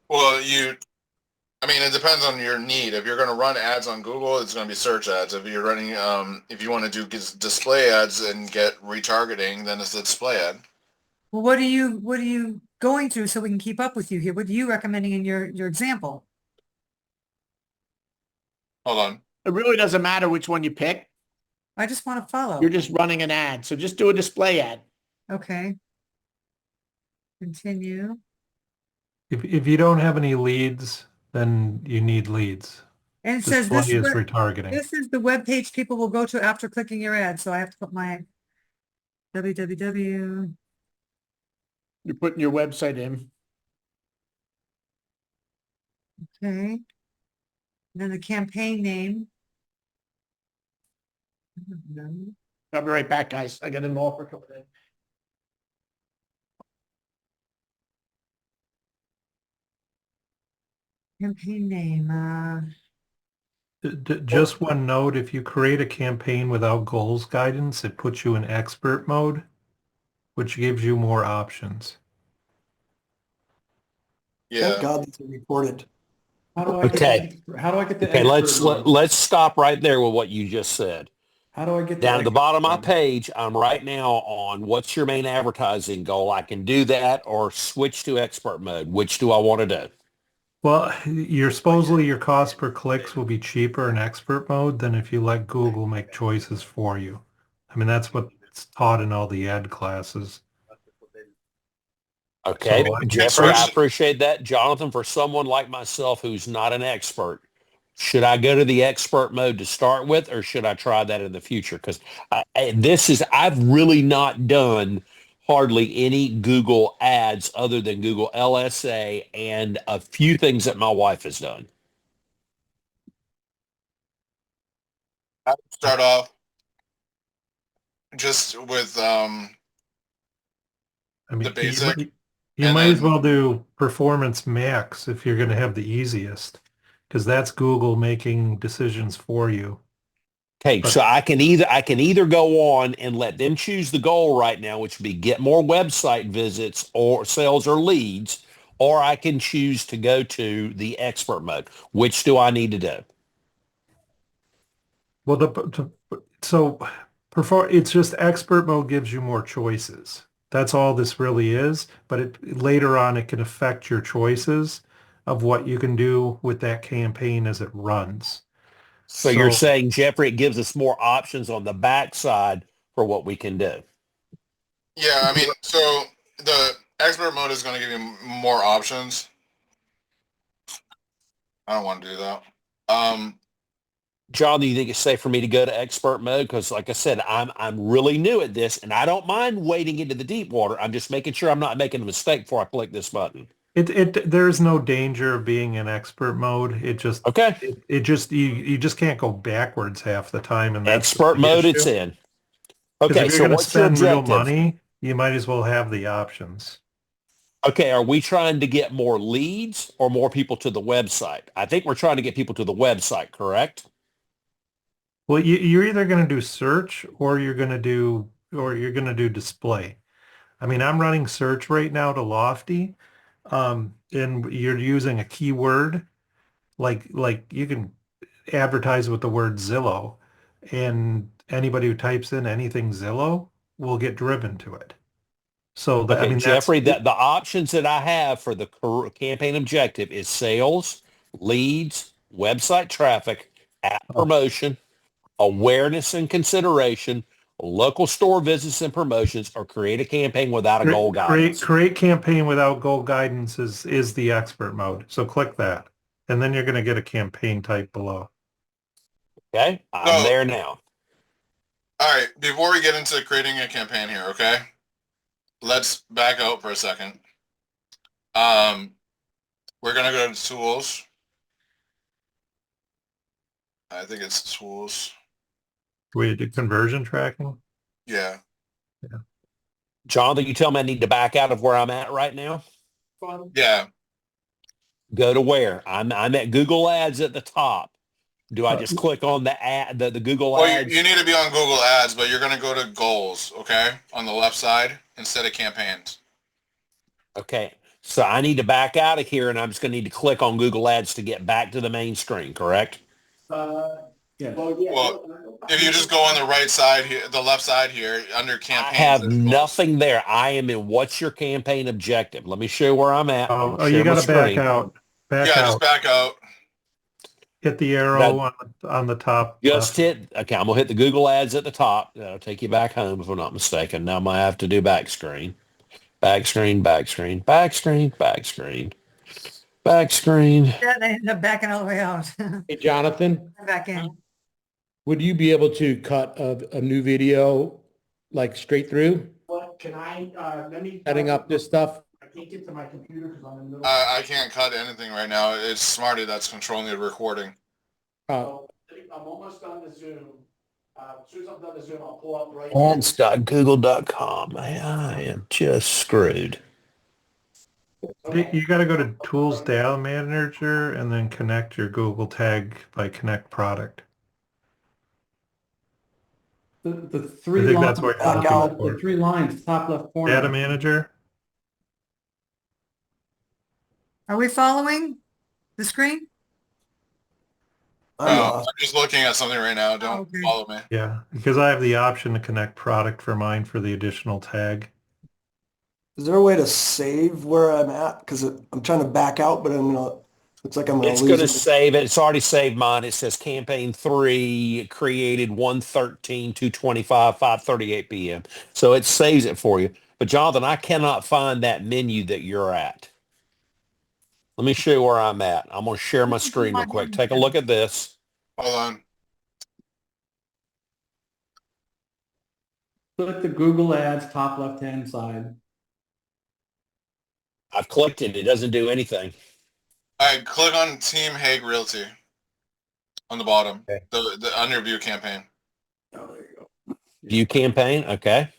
Well, I mean, it depends on your need. If you're going to run ads on Google, it's going to be search ads. If you're running, if you want to do display ads and get retargeting, then it's a display ad. Well, what are you going through so we can keep up with you here? What are you recommending in your example? Hold on. It really doesn't matter which one you pick. I just want to follow. You're just running an ad. So just do a display ad. Okay. Continue. If you don't have any leads, then you need leads. And it Display says is retargeting. This is the web page people will go to after clicking your ad. So I have to put my www. You're putting your website in. Okay. And then the campaign name. I'll be right back, guys. I got an offer coming in. Campaign name. Just one note, if you create a campaign without goals guidance, it puts you in expert mode, which gives you more options. Yeah. Thank God that's reported. How do I Okay. get the Okay, expert mode? let's stop right there with what you just said. How do I get Down at the expert bottom of my mode? page, I'm right now on what's your main advertising goal. I can do that or switch to expert mode. Which do I want to do? Well, supposedly your cost per clicks will be cheaper in expert mode than if you let Google make choices for you. I mean, that's what's taught in all the ad classes. Okay, So, Jeffrey, I appreciate that. Jonathan, for someone like myself who's not an expert, should I go to the expert mode to start with, or should I try that in the future? Because I've really not done hardly any Google ads other than Google LSA and a few things that my wife has done. I would start off just with I mean, the basic. You might as well do Performance Max if you're going to have the easiest, because that's Google making decisions for you. Okay, so I can either go on and let them choose the goal right now, which would be get more website visits or sales or leads, or I can choose to go to the expert mode. Which do I need to do? Well, it's just expert mode gives you more choices. That's all this really is. But later on, it can affect your choices of what you can do with that campaign as it runs. So you're saying, Jeffrey, it gives us more options on the backside for what we can do. Yeah, I mean, so the expert mode is going to give you more options. I don't want to do that. John, do you think it's safe for me to go to expert mode? Because like I said, I'm really new at this, and I don't mind wading into the deep water. I'm just making sure I'm not making a mistake before I click this button. There's no danger of being in expert mode. You just can't go backwards half the time. And that's expert mode, it's in. Okay, if you're going to spend real money, you might as well have the options. Okay, are we trying to get more leads or more people to the website? I think we're trying to get people to the website, correct? Well, you're either going to do search or you're going to do display. I mean, I'm running search right now to Lofty, and you're using a keyword like you can advertise with the word Zillow, and anybody who types in anything Zillow will get driven to it. So I mean, Jeffrey, the options that I have for the campaign objective is sales, leads, website traffic, app promotion, awareness and consideration, local store visits and promotions, or create a campaign without a goal guidance. Create campaign without goal guidance is the expert mode. So click that. And then you're going to get a campaign type below. Okay, I'm there now. All right, before we get into creating a campaign here, okay? Let's back out for a second. We're going to go to tools. I think it's tools. We do conversion tracking. Yeah. Jonathan, you tell me I need to back out of where I'm at right now? Yeah. Go to where? I'm at Google Ads at the top. Do I just click on the ad, the Google Ads? You need to be on Google Ads, but you're going to go to goals, okay? On the left side instead of campaigns. Okay. So I need to back out of here, and I'm just going to need to click on Google Ads to get back to the main screen, correct? Well, if you just go on the right side here, the left side here, under campaigns. I have nothing there. I am in what's your campaign objective? Let me show you where I'm at. Oh, you got to back out. Just back out. Hit the arrow on the top. Just hit. Okay, I'm going to hit the Google Ads at the top. That'll take you back home if I'm not mistaken. Now I might have to do back screen. Back screen, back screen, back screen, back screen, back screen. Yeah, they end up backing all the way out. Hey, Jonathan, Back in. would you be able to cut a new video like straight through? What can I, let me. Setting up this stuff? I can't get to my computer because I'm in the middle. I can't cut anything right now. It's Smarty that's controlling the recording. I'm almost done the Zoom. As soon as I'm done the Zoom, I'll pull up right. Ads.google.com. I am just screwed. You got to go to Tools Data Manager and then connect your Google tag by Connect Product. The three I think lines, that's what you're looking for. the 3 lines, top left corner. Data Manager. Are we following the screen? I'm just looking at something right now. Don't follow me. Yeah, because I have the option to connect product for mine for the additional tag. Is there a way to save where I'm at? Because I'm trying to back out, but looks like I'm going to lose It's going to it. save it. It's already saved mine. It says campaign 3 created 1/13/225 5:38 p.m. So it saves it for you. But Jonathan, I cannot find that menu that you're at. Let me show you where I'm at. I'm going to share my screen real quick. Take a look at this. Hold on. Click the Google Ads top left-hand side. I've clicked it. It doesn't do anything. All right, click on Team Hague Realty on the bottom. Okay. The under view campaign. View campaign. Okay.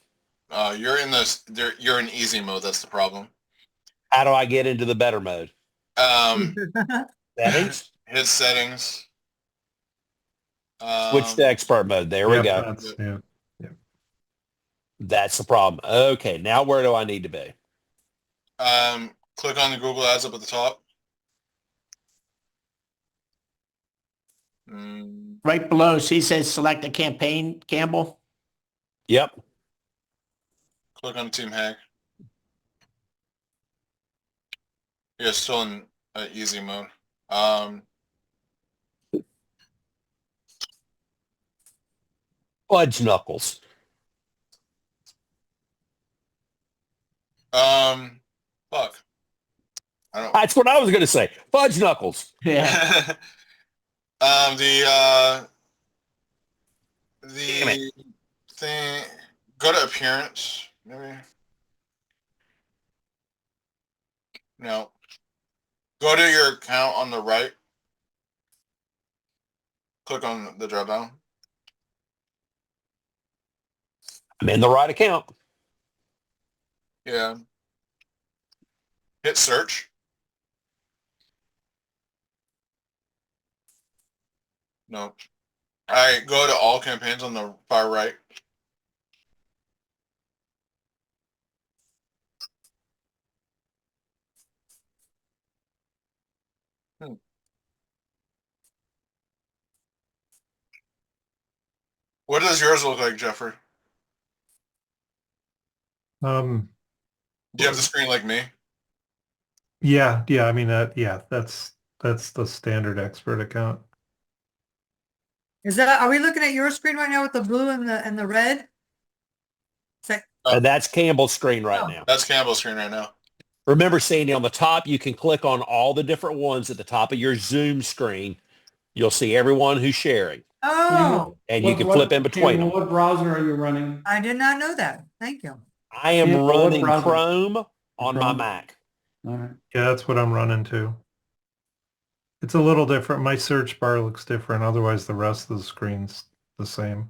You're in this. You're in easy mode. That's the problem. How do I get into the better mode? Settings. Hit settings. Switch to expert mode. There we go. That's the problem. Okay, now where do I need to be? Click on the Google Ads up at the top. Right below, she says select a campaign, Campbell. Yep. Click on Team Hague. Yeah, still in easy mode. Fudge knuckles. Fuck. That's what I was going to say. Fudge knuckles. Yeah. The thing. Go to appearance. Maybe. No. Go to your account on the right. Click on the drop down. I'm in the right account. Yeah. Hit search. No. All right, go to all campaigns on the far right. What does yours look like, Jeffrey? Do you have the screen like me? Yeah. I mean that's the standard expert account. Are we looking at your screen right now with the blue and the red? That's Campbell's screen right now. That's Campbell's screen right now. Remember, Sandy, on the top, you can click on all the different ones at the top of your Zoom screen. You'll see everyone who's sharing. Oh. And you can flip in between them. What browser are you running? I did not know that. Thank you. I am running Chrome on my Mac. All right. Yeah, that's what I'm running too. It's a little different. My search bar looks different. Otherwise, the rest of the screen's the same.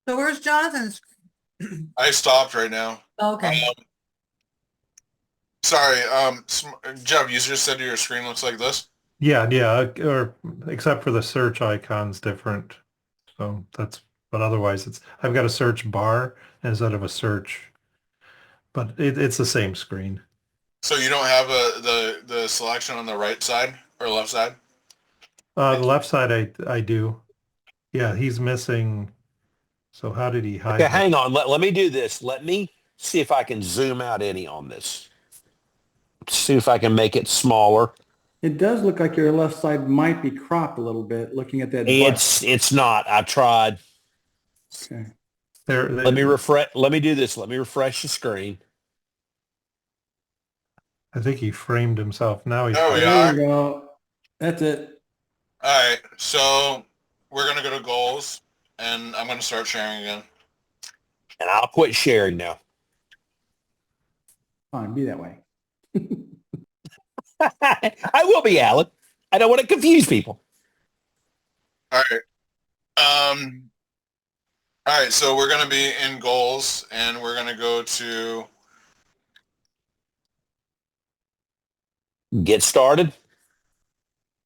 So where's Jonathan's? I stopped right now. Okay. Sorry, Jeff, you just said your screen looks like this? Yeah, or except for the search icon's different. So but otherwise I've got a search bar instead of a search, but it's the same screen. So you don't have the selection on the right side or left side? The left side I do. Yeah, he's missing. So how did he hide? Okay, hang on. Let me do this. Let me see if I can zoom out any on this. See if I can make it smaller. It does look like your left side might be cropped a little bit looking at that. It's not. I tried. Okay. Let me refresh. Let me do this. Let me refresh the screen. I think he framed himself. Now he's. There we There are. you go. That's it. All right, so we're going to go to goals, and I'm going to start sharing again. And I'll quit sharing now. Fine, be that way. I will be, Alan. I don't want to confuse people. All right. All right, so we're going to be in goals, and we're going to go to... Get started.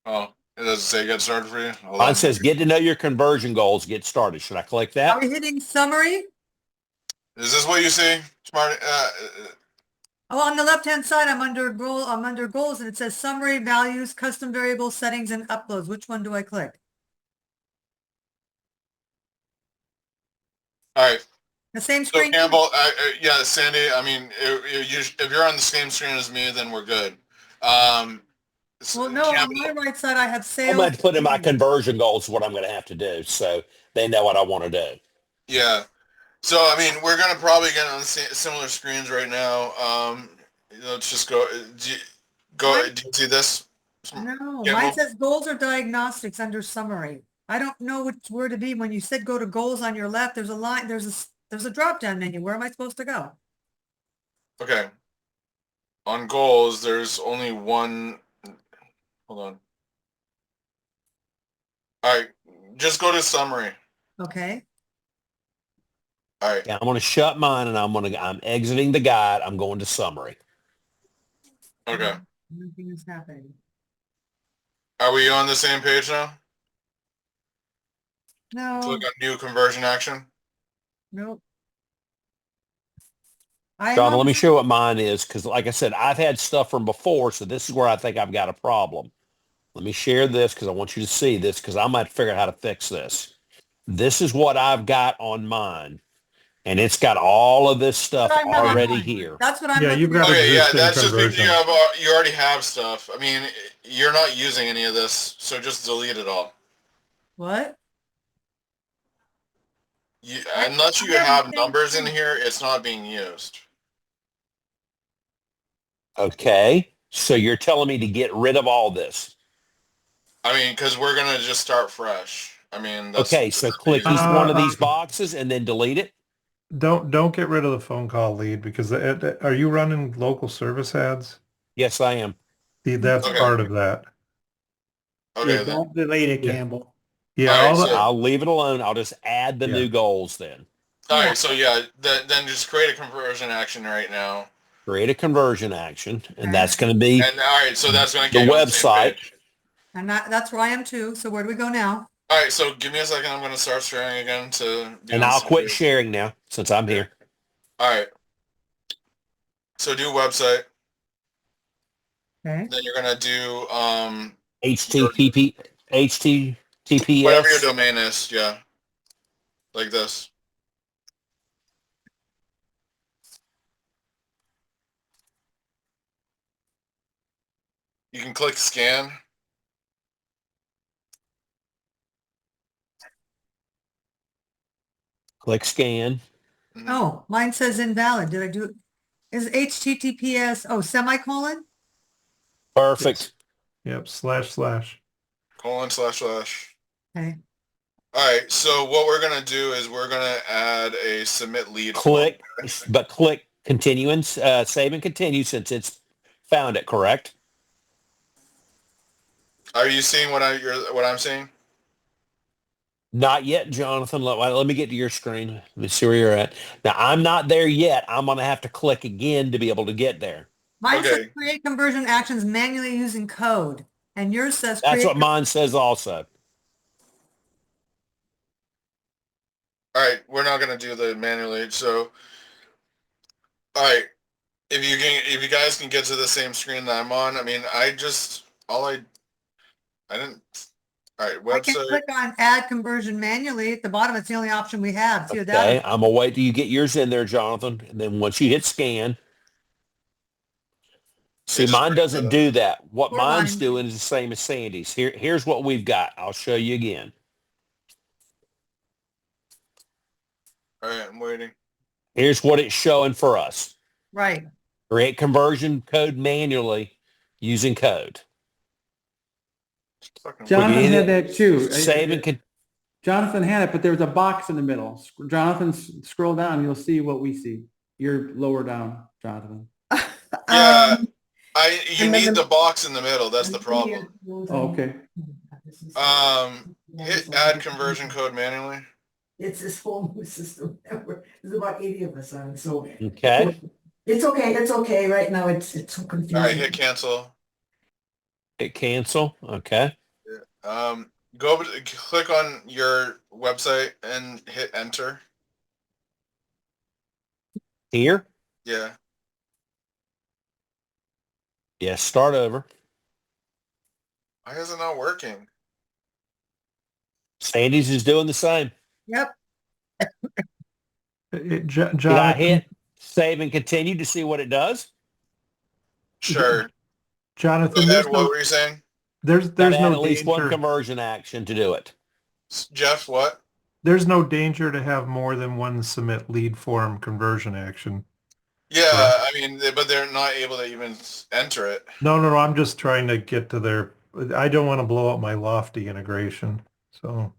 Oh, it doesn't say get started for you? Mine says get to know your conversion goals. Get started. Should I click that? Are we hitting summary? Is this what you see, Smart? Oh, on the left-hand side, I'm under goals, and it says summary, values, custom variables, settings, and uploads. Which one do I click? All right. The same So screen? Campbell, yeah, Sandy, I mean, if you're on the same screen as me, then we're good. Well, no, Campbell, on my right side, I have I'm sales. going to put in my conversion goals what I'm going to have to do so they know what I want to do. yeah. So, I mean, we're going to probably get on similar screens right now. Let's just go. Do you see this? No, Campbell? mine says goals or diagnostics under summary. I don't know which where to be. When you said go to goals on your left, there's a line, there's a drop-down menu. Where am I supposed to go? Okay. On goals, there's only one. Hold on. All right. Just go to summary. Okay. All right. Yeah, I'm going to shut mine and I'm exiting the guide. I'm going to summary. Okay. Nothing is happening. Are we on the same page now? No. Click on new conversion action. Nope. John, let me show you what mine is because, like I said, I've had stuff from before, so this is where I think I've got a problem. Let me share this because I want you to see this because I might figure out how to fix this. This is what I've got on mine, and it's got all of this stuff already here. That's what I'm. Yeah, you've got Okay, yeah, existing that's just because conversion. you already have stuff. I mean, you're not using any of this, so just delete it all. What? Unless you have numbers in here, it's not being used. Okay, so you're telling me to get rid of all this. I mean, because we're going to just start fresh. I mean, that's... Okay, so click each one of these boxes and then delete it. Don't get rid of the phone call lead because are you running local service ads? Yes, I am. That's part of that. Okay, Yeah, don't delete it, Campbell. Yeah, I'll leave it alone. I'll just add the new goals then. All right, so yeah, then just create a conversion action right now. Create a conversion action, and that's going to be And all right, so that's going to the get you on the same website. page. And that's where I am too. So where do we go now? All right, so give me a second. I'm going to start sharing again to be And on the I'll same quit page. sharing now since I'm here. All right. So do website. Okay. Then you're going to do HTTPS. whatever your domain is, yeah. Like this. You can click scan. Click scan. Oh, mine says invalid. Did I do it? Is HTTPS, semicolon? Perfect. Yep, // :// Okay. All right. So what we're going to do is we're going to add a submit lead. Click, but click continue and save and continue since it's found it, correct? Are you seeing what I'm seeing? Not yet, Jonathan. Let me get to your screen. Let me see where you're at. Now, I'm not there yet. I'm going to have to click again to be able to get there. Mine says create conversion actions manually using code. And yours says That's what mine says also. All right. We're not going to do the manually. So, all right. If you guys can get to the same screen that I'm on, I mean, I didn't. All right, website. I can click on add conversion manually at the bottom. It's the only option we have. Okay, I'm gonna wait till you get yours in there, Jonathan, and then once you hit scan. See, mine doesn't do that. What mine's doing is the same as Sandy's. Here's what we've got. I'll show you again. All right, I'm waiting. Here's what it's showing for us. Right. Create conversion code manually using code. Jonathan had that too. Save and Jonathan had it, but there was a box in the middle. Jonathan, scroll down. You'll see what we see. You're lower down, Jonathan. Yeah, you need the box in the middle. That's the problem. Oh, okay. Hit add conversion code manually. It's this whole new system. There's about 80 of us on, so okay. It's okay. It's okay. Right now, it's so confusing. All right, hit cancel. Hit cancel. Okay. Click on your website and hit enter. Here? Yeah. Yes, start over. Why is it not working? Sandy's is doing the same. Yep. Did I hit save and continue to see what it does? Sure. Jonathan, what were you saying? There's no at least danger. one conversion action to do it. Jeff, what? There's no danger to have more than one submit lead form conversion action. Yeah, I mean, but they're not able to even enter it. No. I'm just trying to get to their. I don't want to blow up my Lofty integration. So.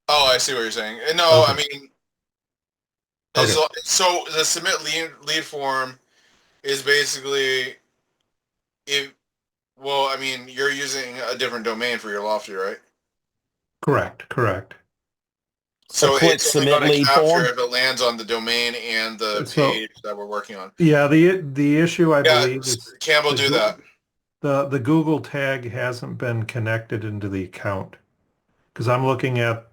Oh, I see what you're saying. No, Okay. I mean, Okay. so the submit lead form is basically I mean, you're using a different domain for your Lofty, right? Correct. So click it's only submit going to lead capture form. if it lands on the domain and the page that we're working on. Yeah, the issue I believe is Campbell do that. The Google tag hasn't been connected into the account because I'm looking at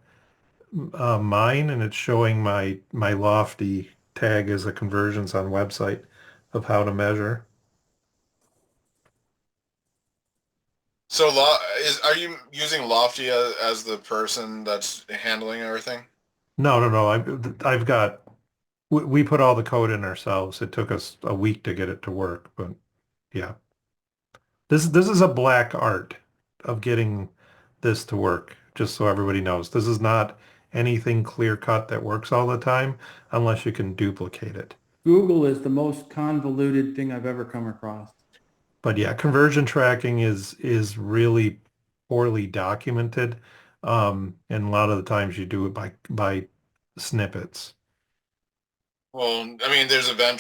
mine and it's showing my Lofty tag as a conversions on website of how to measure. So are you using Lofty as the person that's handling everything? No. I've got. We put all the code in ourselves. It took us a week to get it to work, but yeah. This is a black art of getting this to work. Just so everybody knows, this is not anything clear cut that works all the time unless you can duplicate it. Google is the most convoluted thing I've ever come across. But yeah, conversion tracking is really poorly documented, and a lot of the times you do it by snippets. Well, I mean, there's event